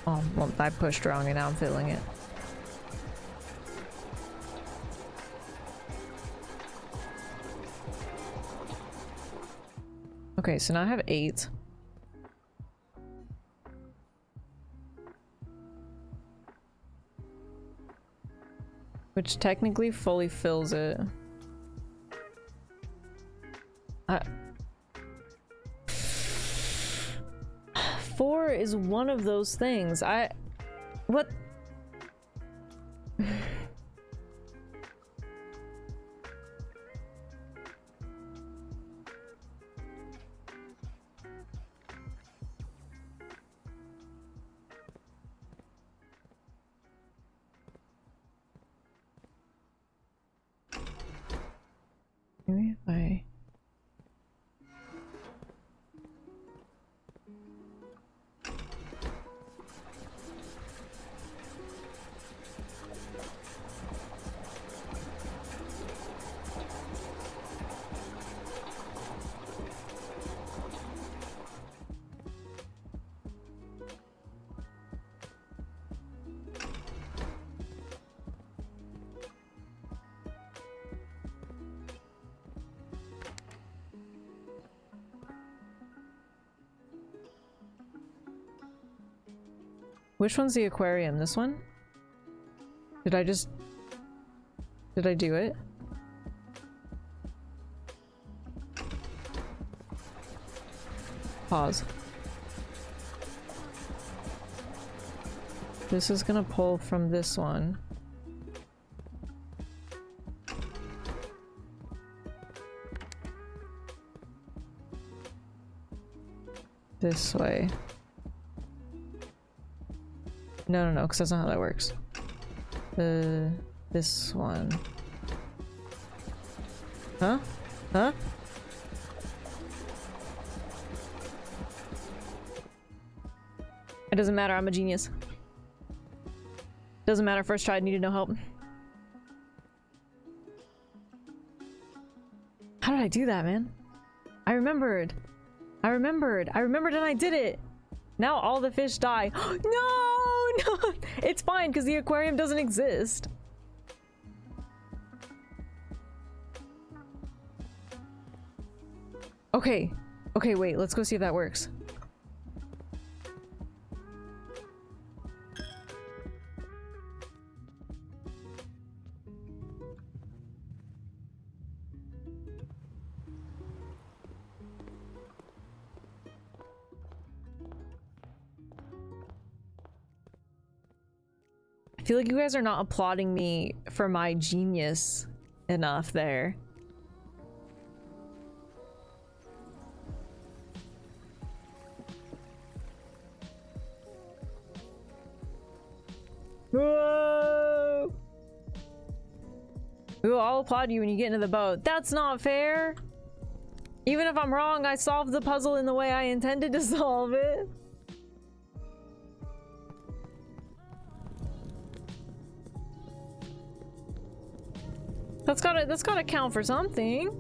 Oh, well, I pushed wrong and now I'm filling it. Okay, so now I have 8. Which technically fully fills it. 4 is one of those things. What? Maybe if I... Which one's the aquarium? This one? Did I just... Did I do it? Pause. This is gonna pull from this one. This way. No, because that's not how that works. This one. Huh? Huh? It doesn't matter, I'm a genius. Doesn't matter, first try, I needed no help. How did I do that, man? I remembered and I did it! Now all the fish die. No! It's fine, because the aquarium doesn't exist. Okay, wait, let's go see if that works. I feel like you guys are not applauding me for my genius enough there. Whoa! Ooh, I'll applaud you when you get into the boat. That's not fair! Even if I'm wrong, I solved the puzzle in the way I intended to solve it. That's gotta count for something.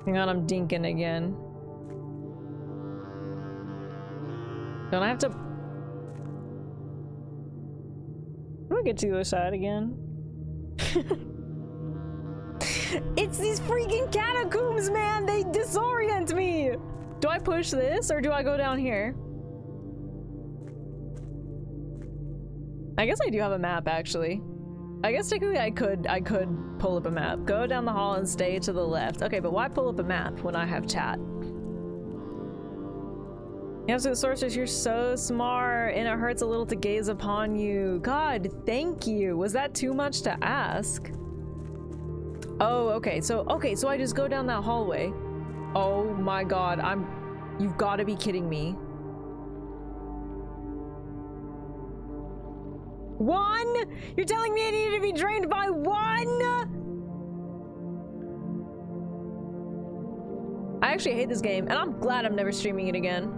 Hang on, I'm dinking again. Don't I have to... How do I get to the other side again? It's these freaking catacombs, man! They disorient me! Do I push this or do I go down here? I guess I do have a map, actually. I guess technically I could pull up a map. Go down the hall and stay to the left. Okay, but why pull up a map when I have chat? Absolute sorceress, you're so smart, and it hurts a little to gaze upon you. God, thank you. Was that too much to ask? Oh, okay, so I just go down that hallway. Oh my god, you've got to be kidding me. One? You're telling me I needed to be drained by one? I actually hate this game, and I'm glad I'm never streaming it again.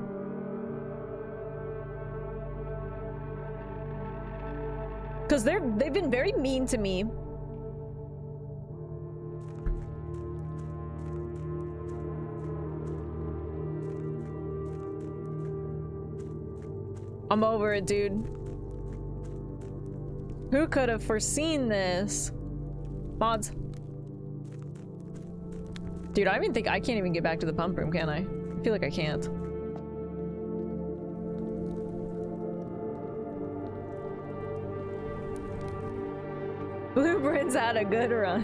Because they've been very mean to me. I'm over it, dude. Who could have foreseen this? Mods. Dude, I can't even get back to the pump room, can I? I feel like I can't. Blueprints had a good run.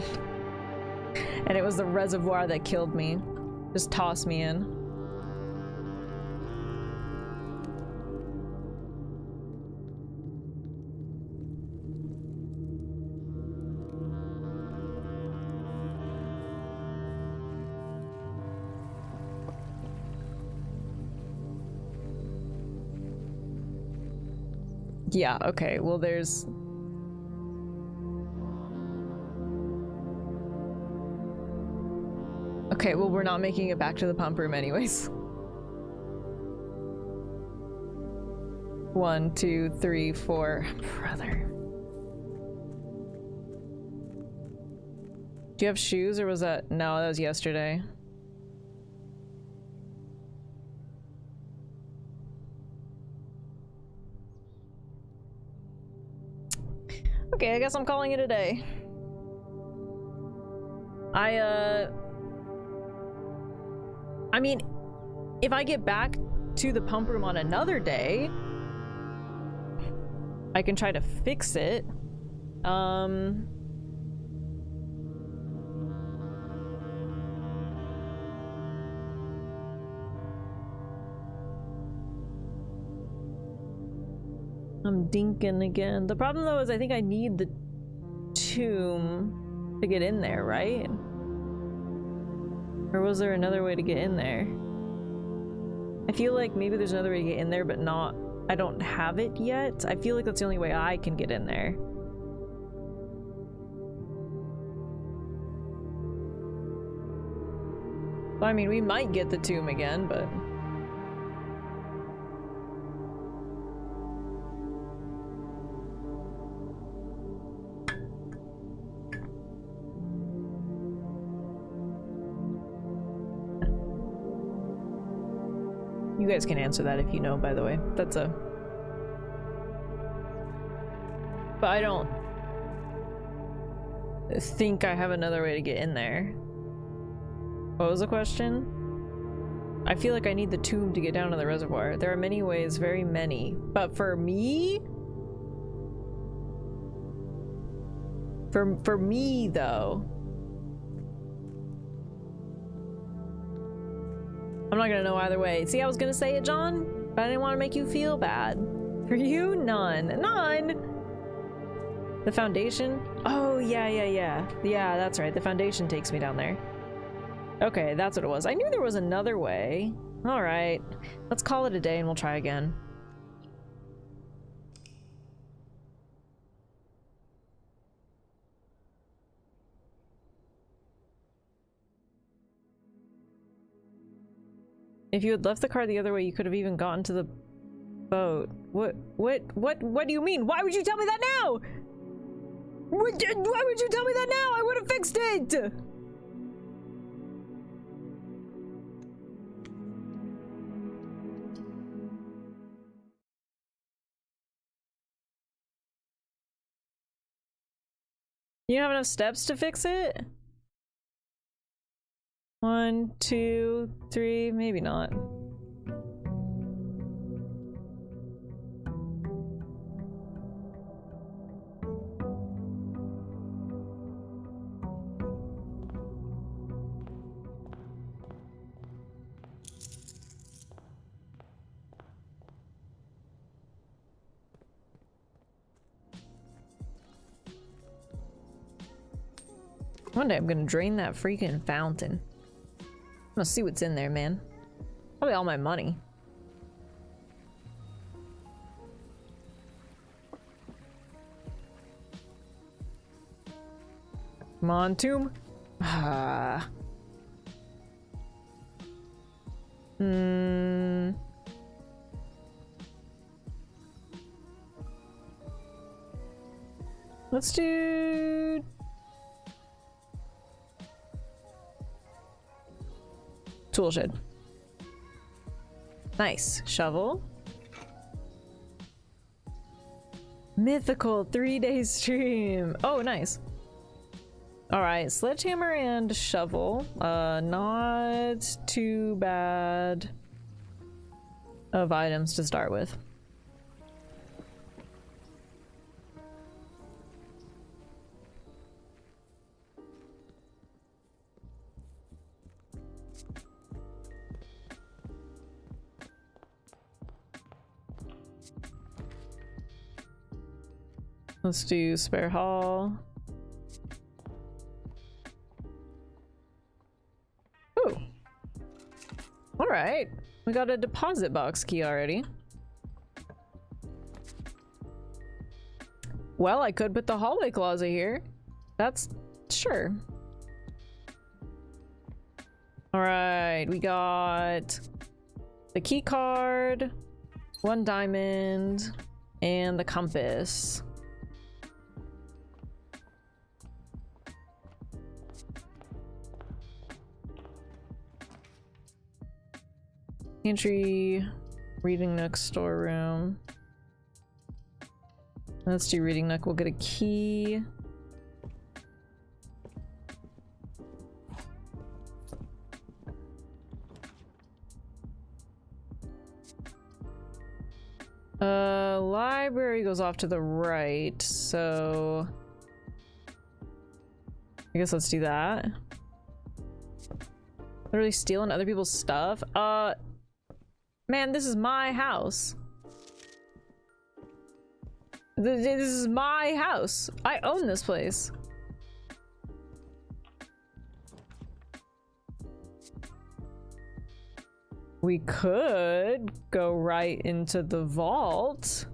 And it was the reservoir that killed me. Just toss me in. Yeah, okay, well there's... Okay, well we're not making it back to the pump room anyways. 1, 2, 3, 4. Brother. Do you have shoes or was that... No, that was yesterday. Okay, I guess I'm calling it a day. I mean, if I get back to the pump room on another day, I can try to fix it. I'm dinking again. The problem though is I think I need the tomb to get in there, right? Or was there another way to get in there? I feel like maybe there's another way to get in there, but not... I don't have it yet. I feel like that's the only way I can get in there. Well, I mean, we might get the tomb again, but... You guys can answer that if you know, by the way. That's a... But I don't think I have another way to get in there. What was the question? I feel like I need the tomb to get down to the reservoir. There are many ways, very many. But for me? For me, though. I'm not gonna know either way. See, I was gonna say it, John, but I didn't want to make you feel bad. For you, none. None! The foundation? Oh, yeah. Yeah, that's right. The foundation takes me down there. Okay, that's what it was. I knew there was another way. Alright. Let's call it a day and we'll try again. If you had left the car the other way, you could have even gotten to the boat. What do you mean? Why would you tell me that now? Why would you tell me that now? I would have fixed it! You don't have enough steps to fix it? 1, 2, 3, maybe not. One day I'm gonna drain that freaking fountain. I'm gonna see what's in there, man. Probably all my money. Come on, tomb. Ah. Let's do... Tool shed. Nice. Shovel. Mythical 3-day stream. Oh, nice. Alright, sledgehammer and shovel. Not too bad of items to start with. Let's do spare haul. Ooh. Alright. We got a deposit box key already. Well, I could put the hallway closet here. That's... sure. Alright, we got the key card, 1 diamond, and the compass. Entry, reading nook, storeroom. Let's do reading nook. We'll get a key. library goes off to the right, so I guess let's do that. Literally stealing other people's stuff. Man, this is my house. This is my house. I own this place. We could go right into the vault.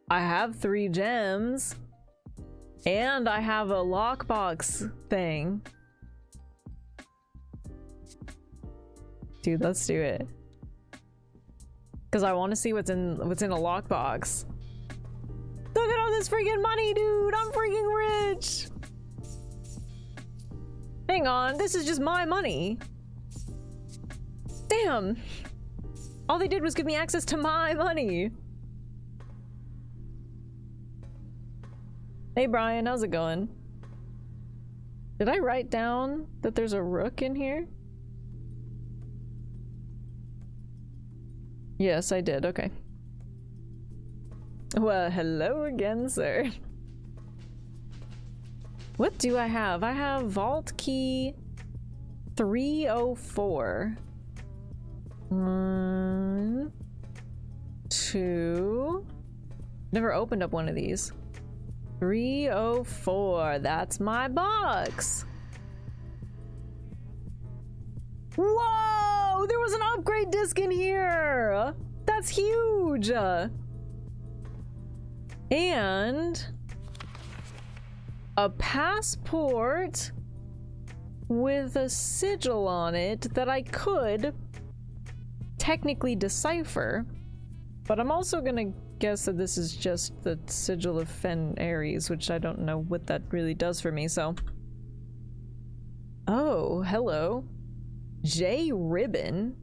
I have 3 gems. And I have a lockbox thing. Dude, let's do it. Cause I want to see what's in a lockbox. Look at all this freaking money, dude! I'm freaking rich! Hang on, this is just my money. Damn! All they did was give me access to my money. Hey Brian, how's it going? Did I write down that there's a rook in here? Yes, I did. Okay. Well, hello again, sir. What do I have? I have vault key 304. 1, 2. Never opened up one of these. 304. That's my box. Whoa! There was an upgrade disc in here! That's huge! And a passport with a sigil on it that I could technically decipher, but I'm also gonna guess that this is just the sigil of Fen Ares, which I don't know what that really does for me, so. Oh, hello. J Ribbon.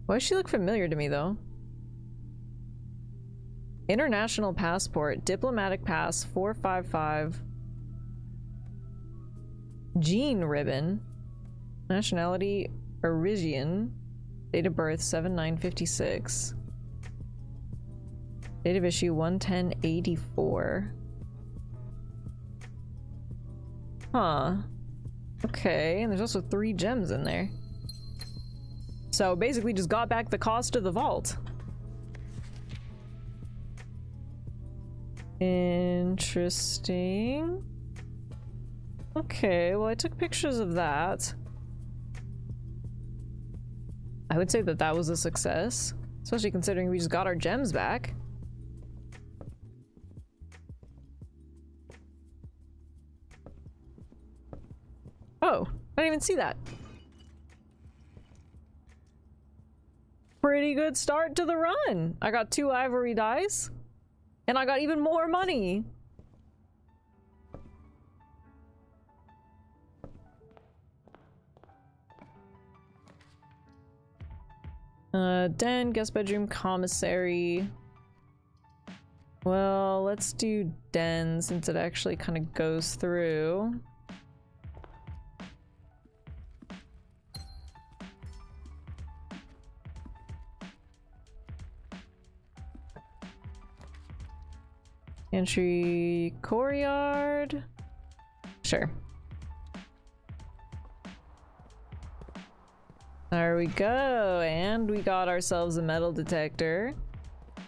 Why does she look familiar to me, though? International passport, diplomatic pass, 455. Jean Ribbon. Nationality, Parisian. Date of birth, 7/9/56. Date of issue, 1/10/84. Huh. Okay, and there's also 3 gems in there. So basically just got back the cost of the vault. Interesting. Okay, well I took pictures of that. I would say that that was a success, especially considering we just got our gems back. Oh, I didn't even see that. Pretty good start to the run. I got 2 ivory dice, and I got even more money. Den, guest bedroom, commissary. Well, let's do den since it actually kind of goes through. Entry courtyard. Sure. There we go, and we got ourselves a metal detector.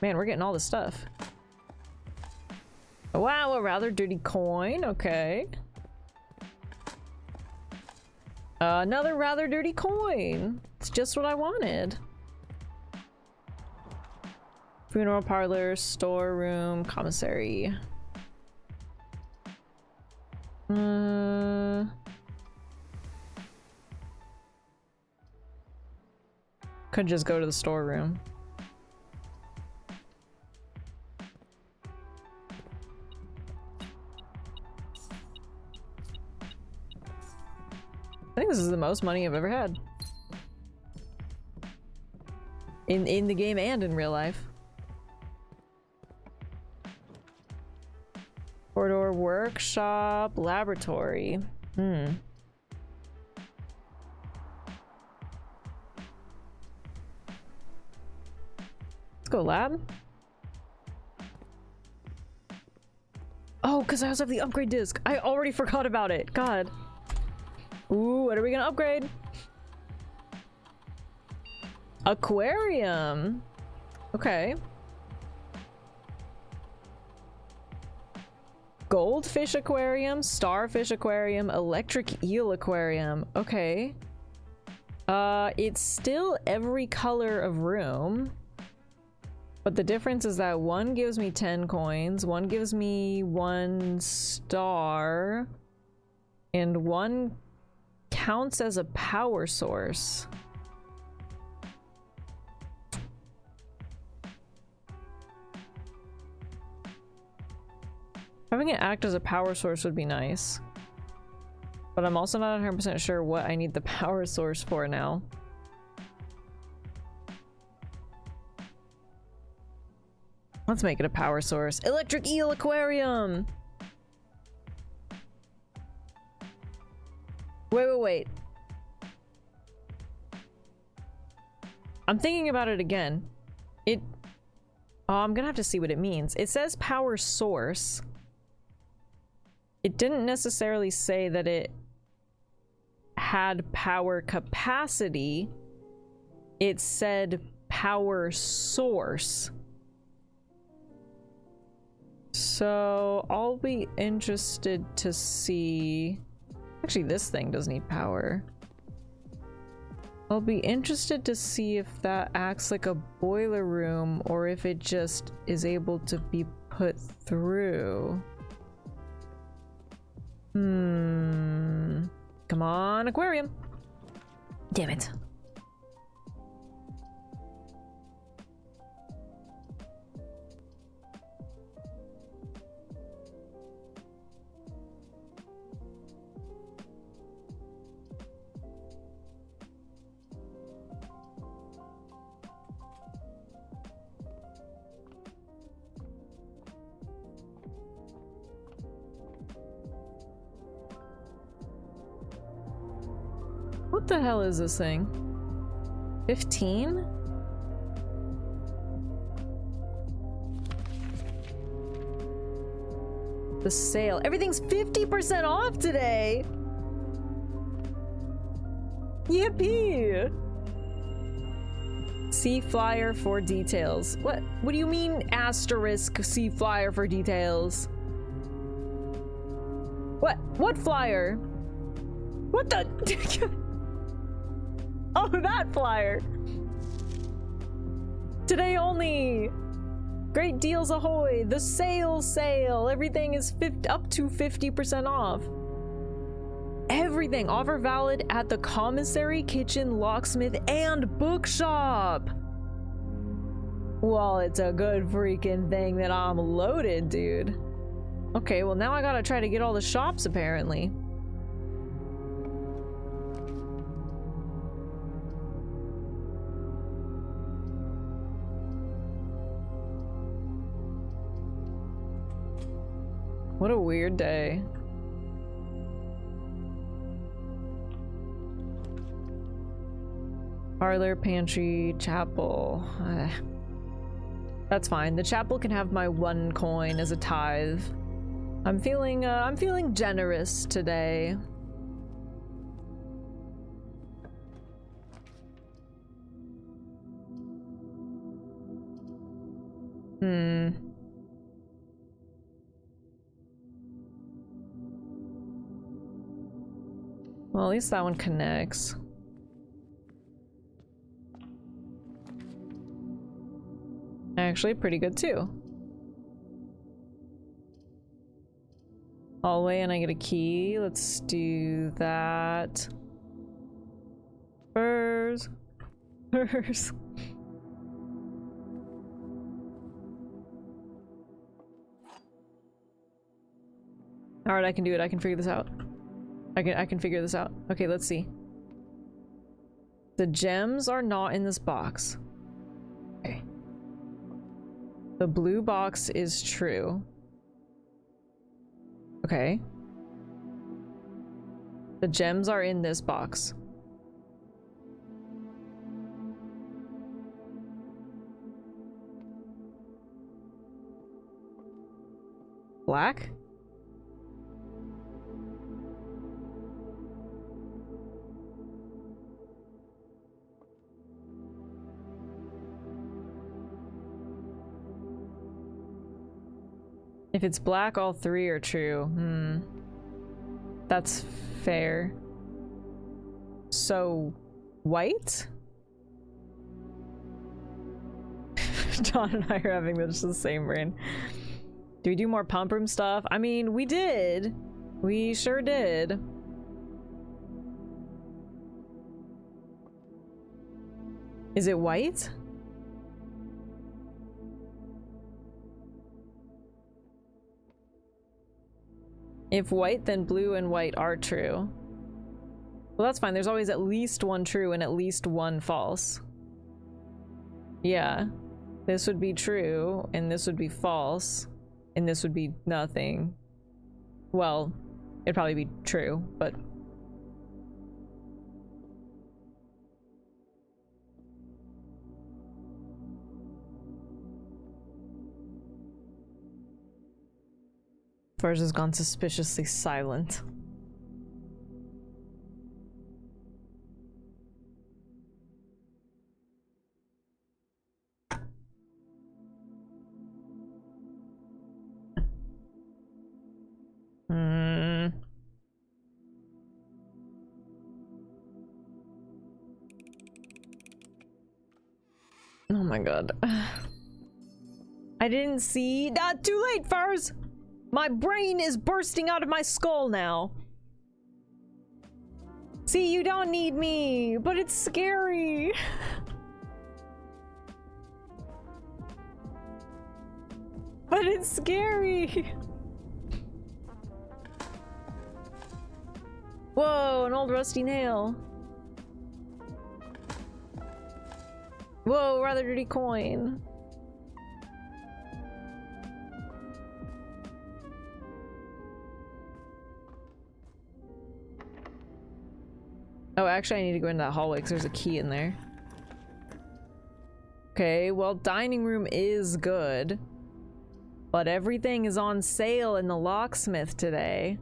Man, we're getting all the stuff. Wow, a rather dirty coin, okay. Another rather dirty coin. It's just what I wanted. Funeral parlor, storeroom, commissary. Could just go to the storeroom. I think this is the most money I've ever had. In the game and in real life. Corridor, workshop, laboratory. Let's go, lab. Oh, because I also have the upgrade disc. I already forgot about it. God. Ooh, what are we gonna upgrade? Aquarium. Okay. Goldfish aquarium, starfish aquarium, electric eel aquarium. Okay. It's still every color of room. But the difference is that one gives me 10 coins, one gives me 1 star, and one counts as a power source. Having it act as a power source would be nice. But I'm also not 100% sure what I need the power source for now. Let's make it a power source. Electric eel aquarium! Wait. I'm thinking about it again. Oh, I'm gonna have to see what it means. It says power source. It didn't necessarily say that it had power capacity. It said power source. So I'll be interested to see. Actually, this thing does need power. I'll be interested to see if that acts like a boiler room or if it just is able to be put through. Come on, aquarium. Damn it. What the hell is this thing? 15? The sale. Everything's 50% off today! Yippee! See flyer for details. What do you mean asterisk see flyer for details? What flyer? What the? Oh, that flyer. Today only. Great deals ahoy. The sale. Everything is up to 50% off. Everything. Offer valid at the commissary, kitchen, locksmith, and bookshop. Well, it's a good freaking thing that I'm loaded, dude. Okay, well now I gotta try to get all the shops apparently. What a weird day. Parlor, pantry, chapel. That's fine. The chapel can have my 1 coin as a tithe. I'm feeling generous today. Well, at least that one connects. Actually, pretty good too. Hallway, and I get a key. Let's do that. Furs. Alright, I can do it. I can figure this out. I can figure this out. Okay, let's see. The gems are not in this box. Okay. The blue box is true. Okay. The gems are in this box. Black? If it's black, all three are true. That's fair. So, white? John and I are having this the same brain. Do we do more pump room stuff? I mean, we did. We sure did. Is it white? If white, then blue and white are true. Well, that's fine. There's always at least one true and at least one false. Yeah. This would be true, and this would be false, and this would be nothing. Well, it'd probably be true, but... Farge has gone suspiciously silent. Oh my god. I didn't see... too late, Fars! My brain is bursting out of my skull now. See, you don't need me, but it's scary. But it's scary. Whoa, an old rusty nail. Whoa, rather dirty coin. Oh, actually I need to go into that hallway because there's a key in there. Okay, well, dining room is good. But everything is on sale in the locksmith today.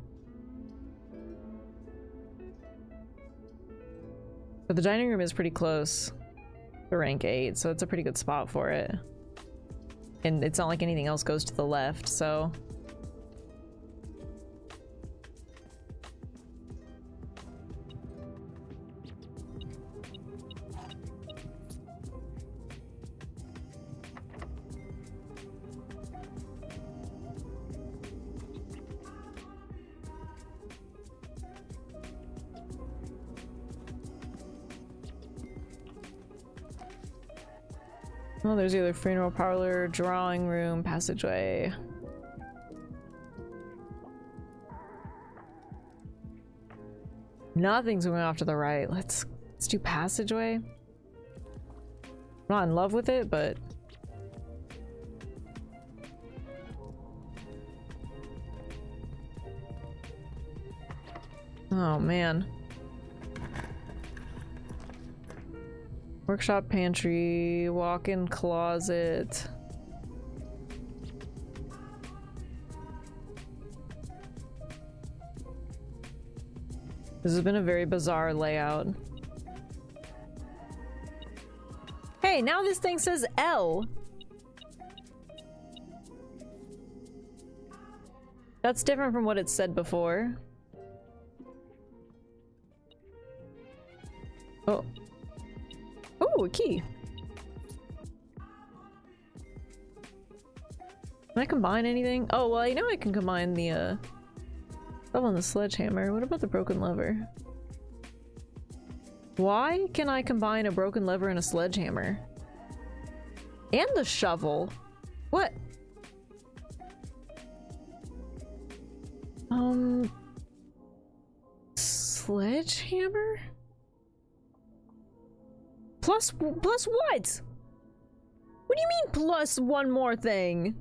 But the dining room is pretty close to rank 8, so it's a pretty good spot for it. And it's not like anything else goes to the left, so... Oh, there's either funeral parlor, drawing room, passageway. Nothing's going off to the right. Let's do passageway. I'm not in love with it, but... Oh, man. Workshop, pantry, walk-in closet. This has been a very bizarre layout. Hey, now this thing says L. That's different from what it said before. Oh. Oh, a key. Can I combine anything? Oh, well, I know I can combine the, stuff on the sledgehammer. What about the broken lever? Why can I combine a broken lever and a sledgehammer? And the shovel? What? Sledgehammer? Plus what? What do you mean plus one more thing?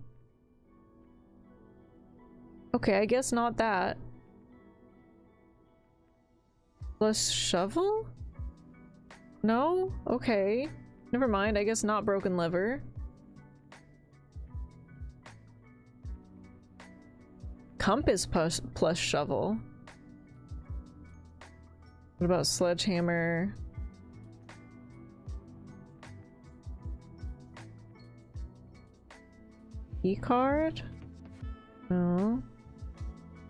Okay, I guess not that. Plus shovel? No? Okay. Never mind, I guess not broken lever. Compass plus shovel. What about sledgehammer? Key card? No.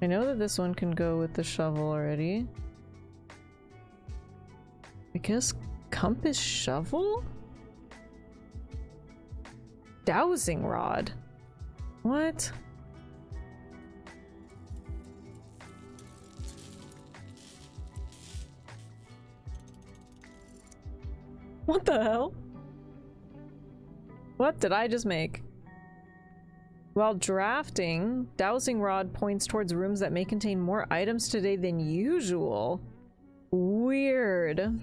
I know that this one can go with the shovel already. I guess compass shovel? Dowsing rod. What? What the hell? What did I just make? While drafting, dowsing rod points towards rooms that may contain more items today than usual. Weird.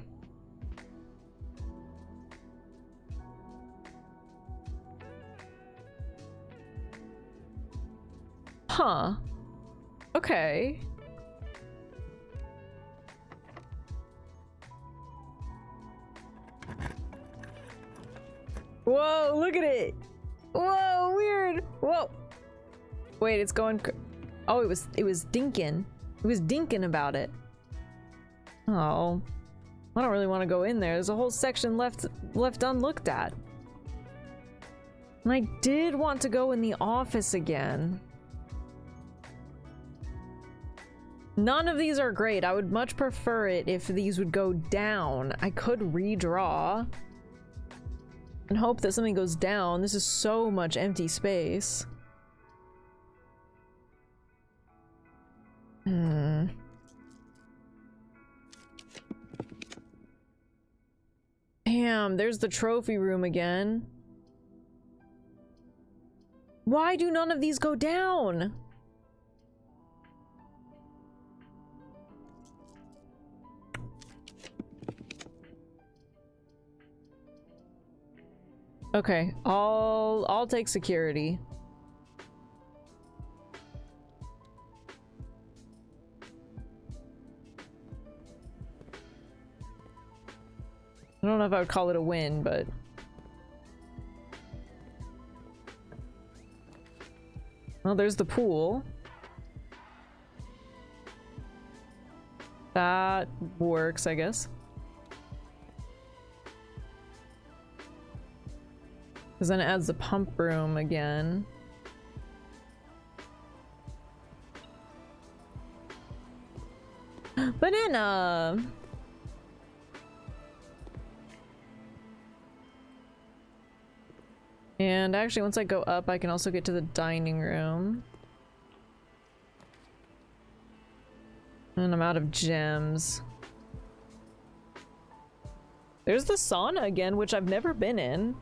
Huh. Okay. Whoa, look at it! Whoa, weird! Whoa! Wait, it's going oh, it was dinking. It was dinking about it. Oh. I don't really want to go in there. There's a whole section left unlooked at. And I did want to go in the office again. None of these are great. I would much prefer it if these would go down. I could redraw and hope that something goes down. This is so much empty space. Damn, there's the trophy room again. Why do none of these go down? Okay, I'll take security. I don't know if I would call it a win, but well, there's the pool. That works, I guess. Because then it adds the pump room again. Banana! And actually, once I go up, I can also get to the dining room. And I'm out of gems. There's the sauna again, which I've never been in.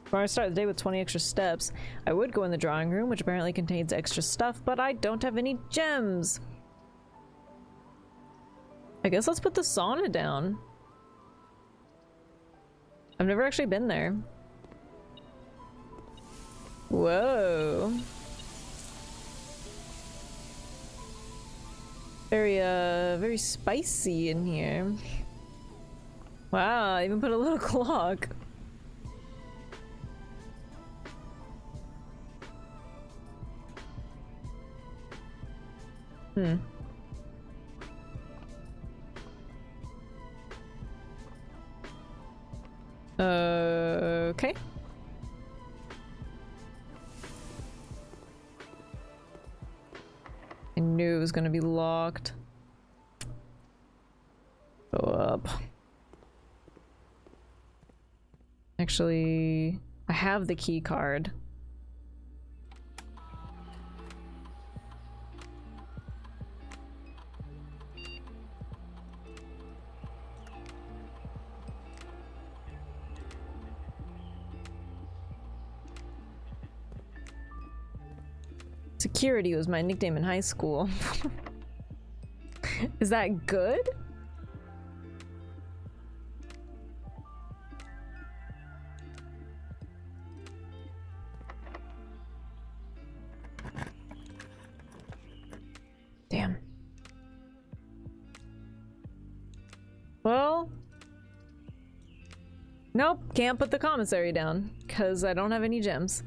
When I start the day with 20 extra steps, I would go in the drawing room, which apparently contains extra stuff, but I don't have any gems. I guess let's put the sauna down. I've never actually been there. Whoa. Very spicy in here. Wow, I even put a little clock. Okay. I knew it was gonna be locked. Go up. Actually, I have the key card. Security was my nickname in high school. Is that good? Damn. Well, nope, can't put the commissary down because I don't have any gems.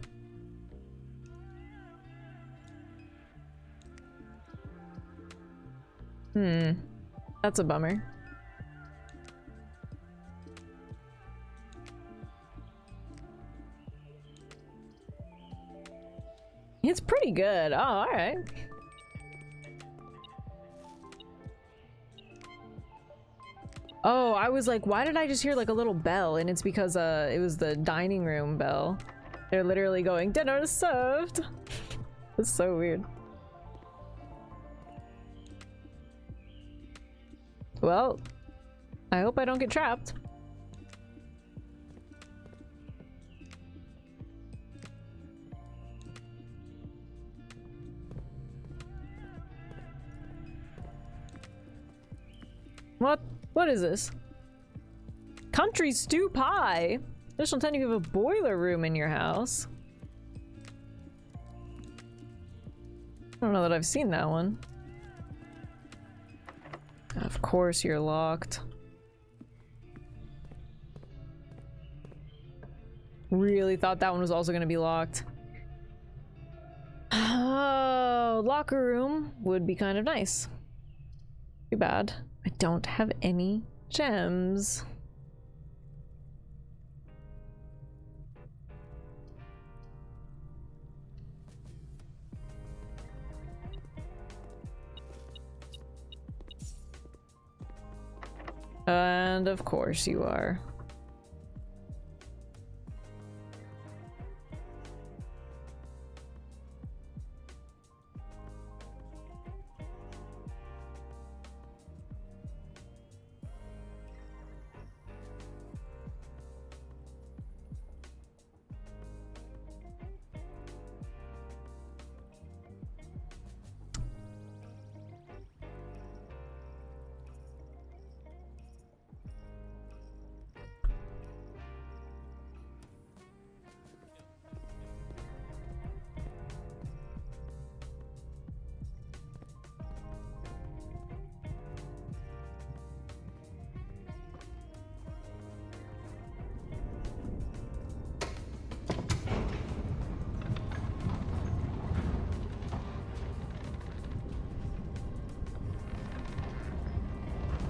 Hmm. That's a bummer. It's pretty good. Oh, alright. Oh, I was like, why did I just hear like a little bell? And it's because it was the dining room bell. They're literally going, dinner is served. It's so weird. Well, I hope I don't get trapped. What is this? Country stew pie? Additional 10 if you have a boiler room in your house. I don't know that I've seen that one. Of course you're locked. Really thought that one was also gonna be locked. Oh, locker room would be kind of nice. Too bad. I don't have any gems. And of course you are.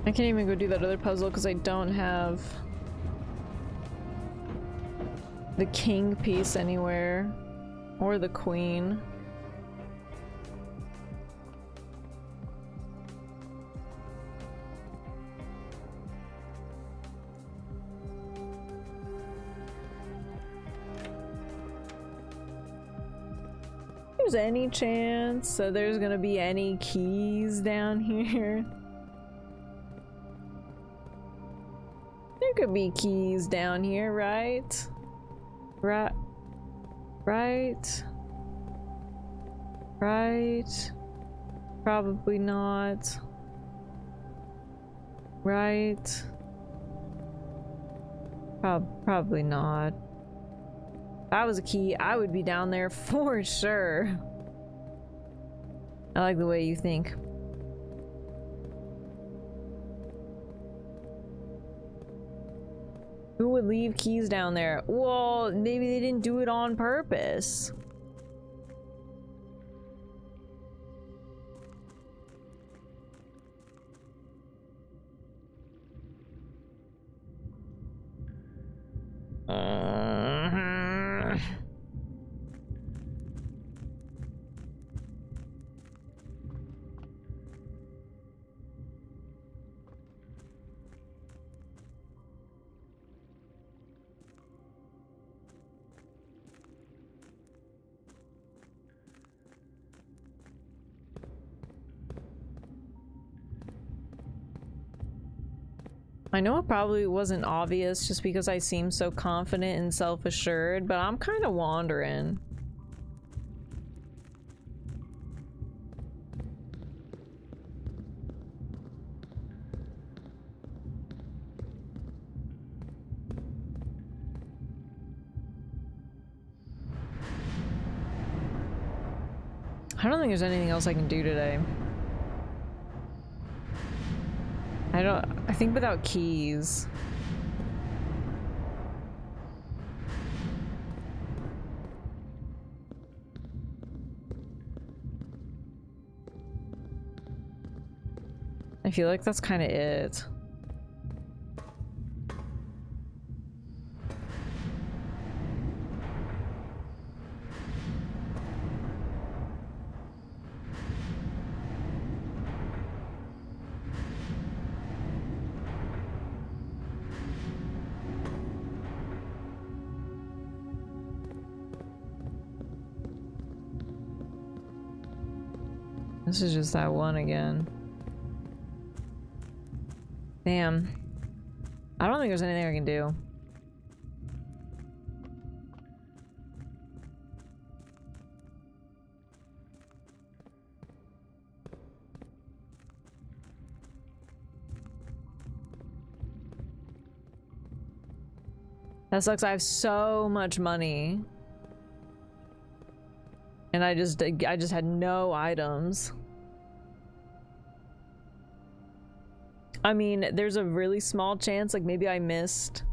I can't even go do that other puzzle because I don't have the king piece anywhere, or the queen. There's any chance that there's gonna be any keys down here? There could be keys down here, right? Right. Probably not. Right. Probably not. If I was a key, I would be down there for sure. I like the way you think. Who would leave keys down there? Well, maybe they didn't do it on purpose. I know it probably wasn't obvious just because I seem so confident and self-assured, but I'm kind of wandering. I don't think there's anything else I can do today. I think without keys. I feel like that's kind of it. This is just that one again. Damn. I don't think there's anything I can do. That sucks. I have so much money. And I just had no items. I mean, there's a really small chance, like maybe I missed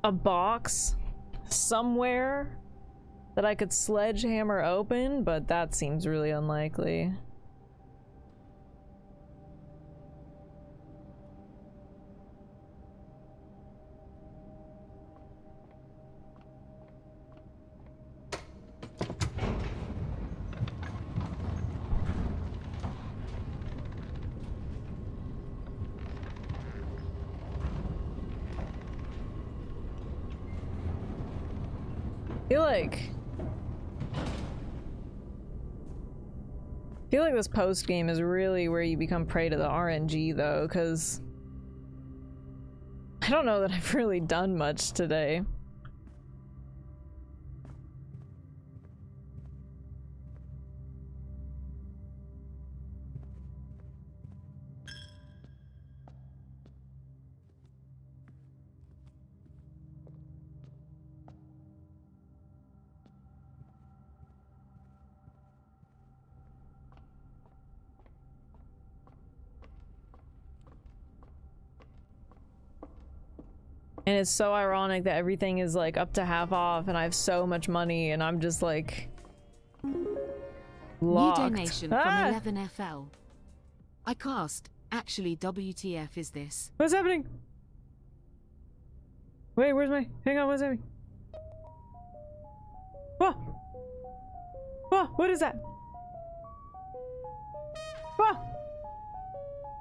a box somewhere that I could sledgehammer open, but that seems really unlikely. I feel like this post game is really where you become prey to the RNG though, because I don't know that I've really done much today. And it's so ironic that everything is like up to half off and I have so much money and I'm just like locked. New donation from 11FL. I cast. Actually, WTF is this? What's happening? Wait, where's my... Hang on, what's happening? Whoa! Whoa, what is that? Whoa!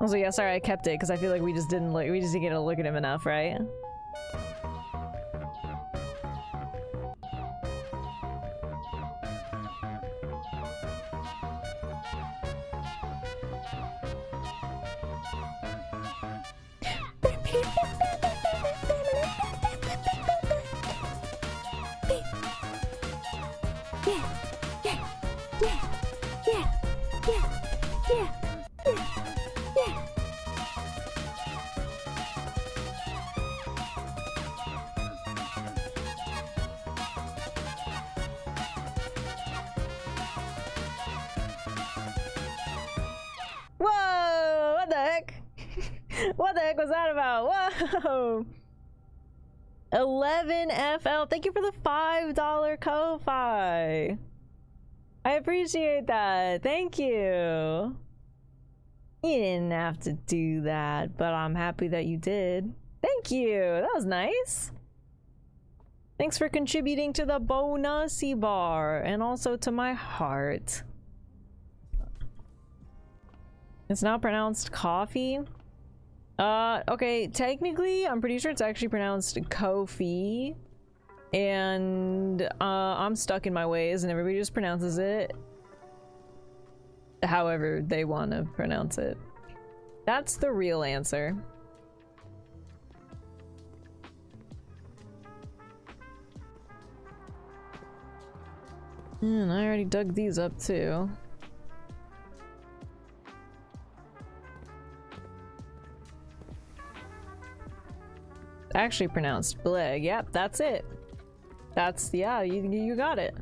Also, yeah, sorry, I kept it because I feel like we just didn't get to look at him enough, right? Whoa! What the heck? What the heck was that about? Whoa! 11FL, thank you for the $5 Ko-Fi. I appreciate that. Thank you. You didn't have to do that, but I'm happy that you did. Thank you. That was nice. Thanks for contributing to the bonusy bar and also to my heart. It's now pronounced coffee. Okay, technically, I'm pretty sure it's actually pronounced Kofi. And, I'm stuck in my ways and everybody just pronounces it however they want to pronounce it. That's the real answer. And I already dug these up too. Actually pronounced Bleg. Yep, that's it. That's, yeah, you got it.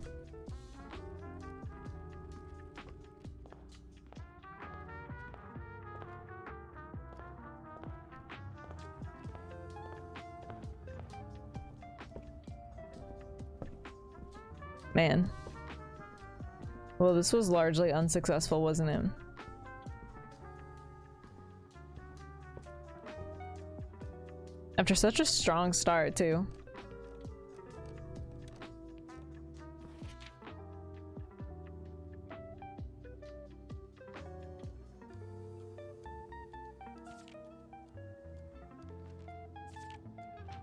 Man. Well, this was largely unsuccessful, wasn't it? After such a strong start, too.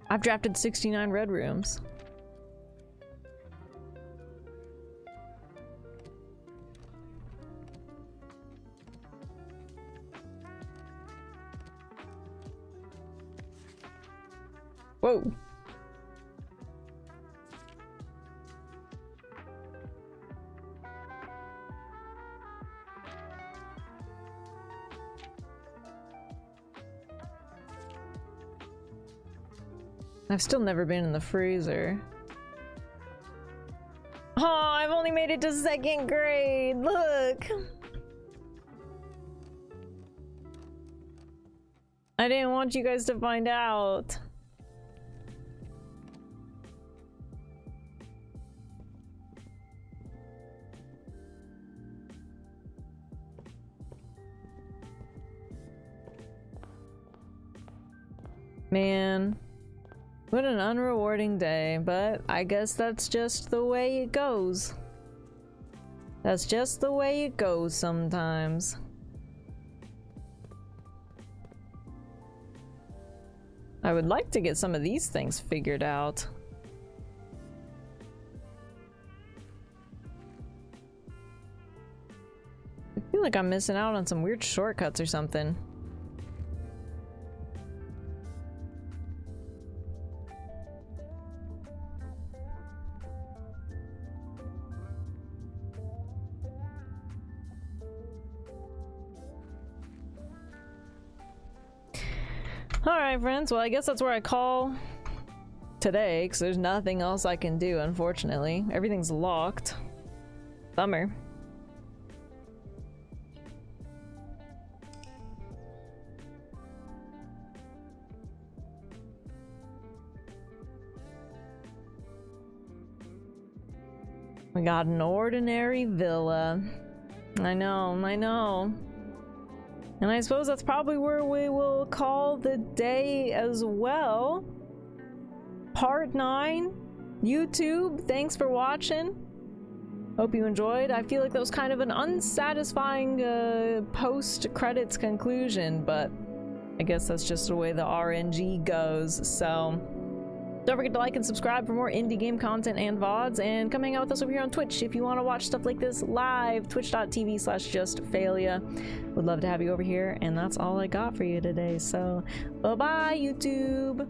I've drafted 69 red rooms. Whoa. I've still never been in the freezer. Oh, I've only made it to 2nd grade. Look. I didn't want you guys to find out. Man. What an unrewarding day, but I guess that's just the way it goes. That's just the way it goes sometimes. I would like to get some of these things figured out. I feel like I'm missing out on some weird shortcuts or something. Alright friends, well I guess that's where I call today, because there's nothing else I can do, unfortunately. Everything's locked. Bummer. We got an ordinary villa. I know, I know. And I suppose that's probably where we will call the day as well. Part 9. YouTube, thanks for watching. Hope you enjoyed. I feel like that was kind of an unsatisfying post-credits conclusion, but I guess that's just the way the RNG goes, so... Don't forget to like and subscribe for more indie game content and VODs, and come hang out with us over here on Twitch if you want to watch stuff like this live, twitch.tv/justfailure. Would love to have you over here, and that's all I got for you today, so bye-bye, YouTube!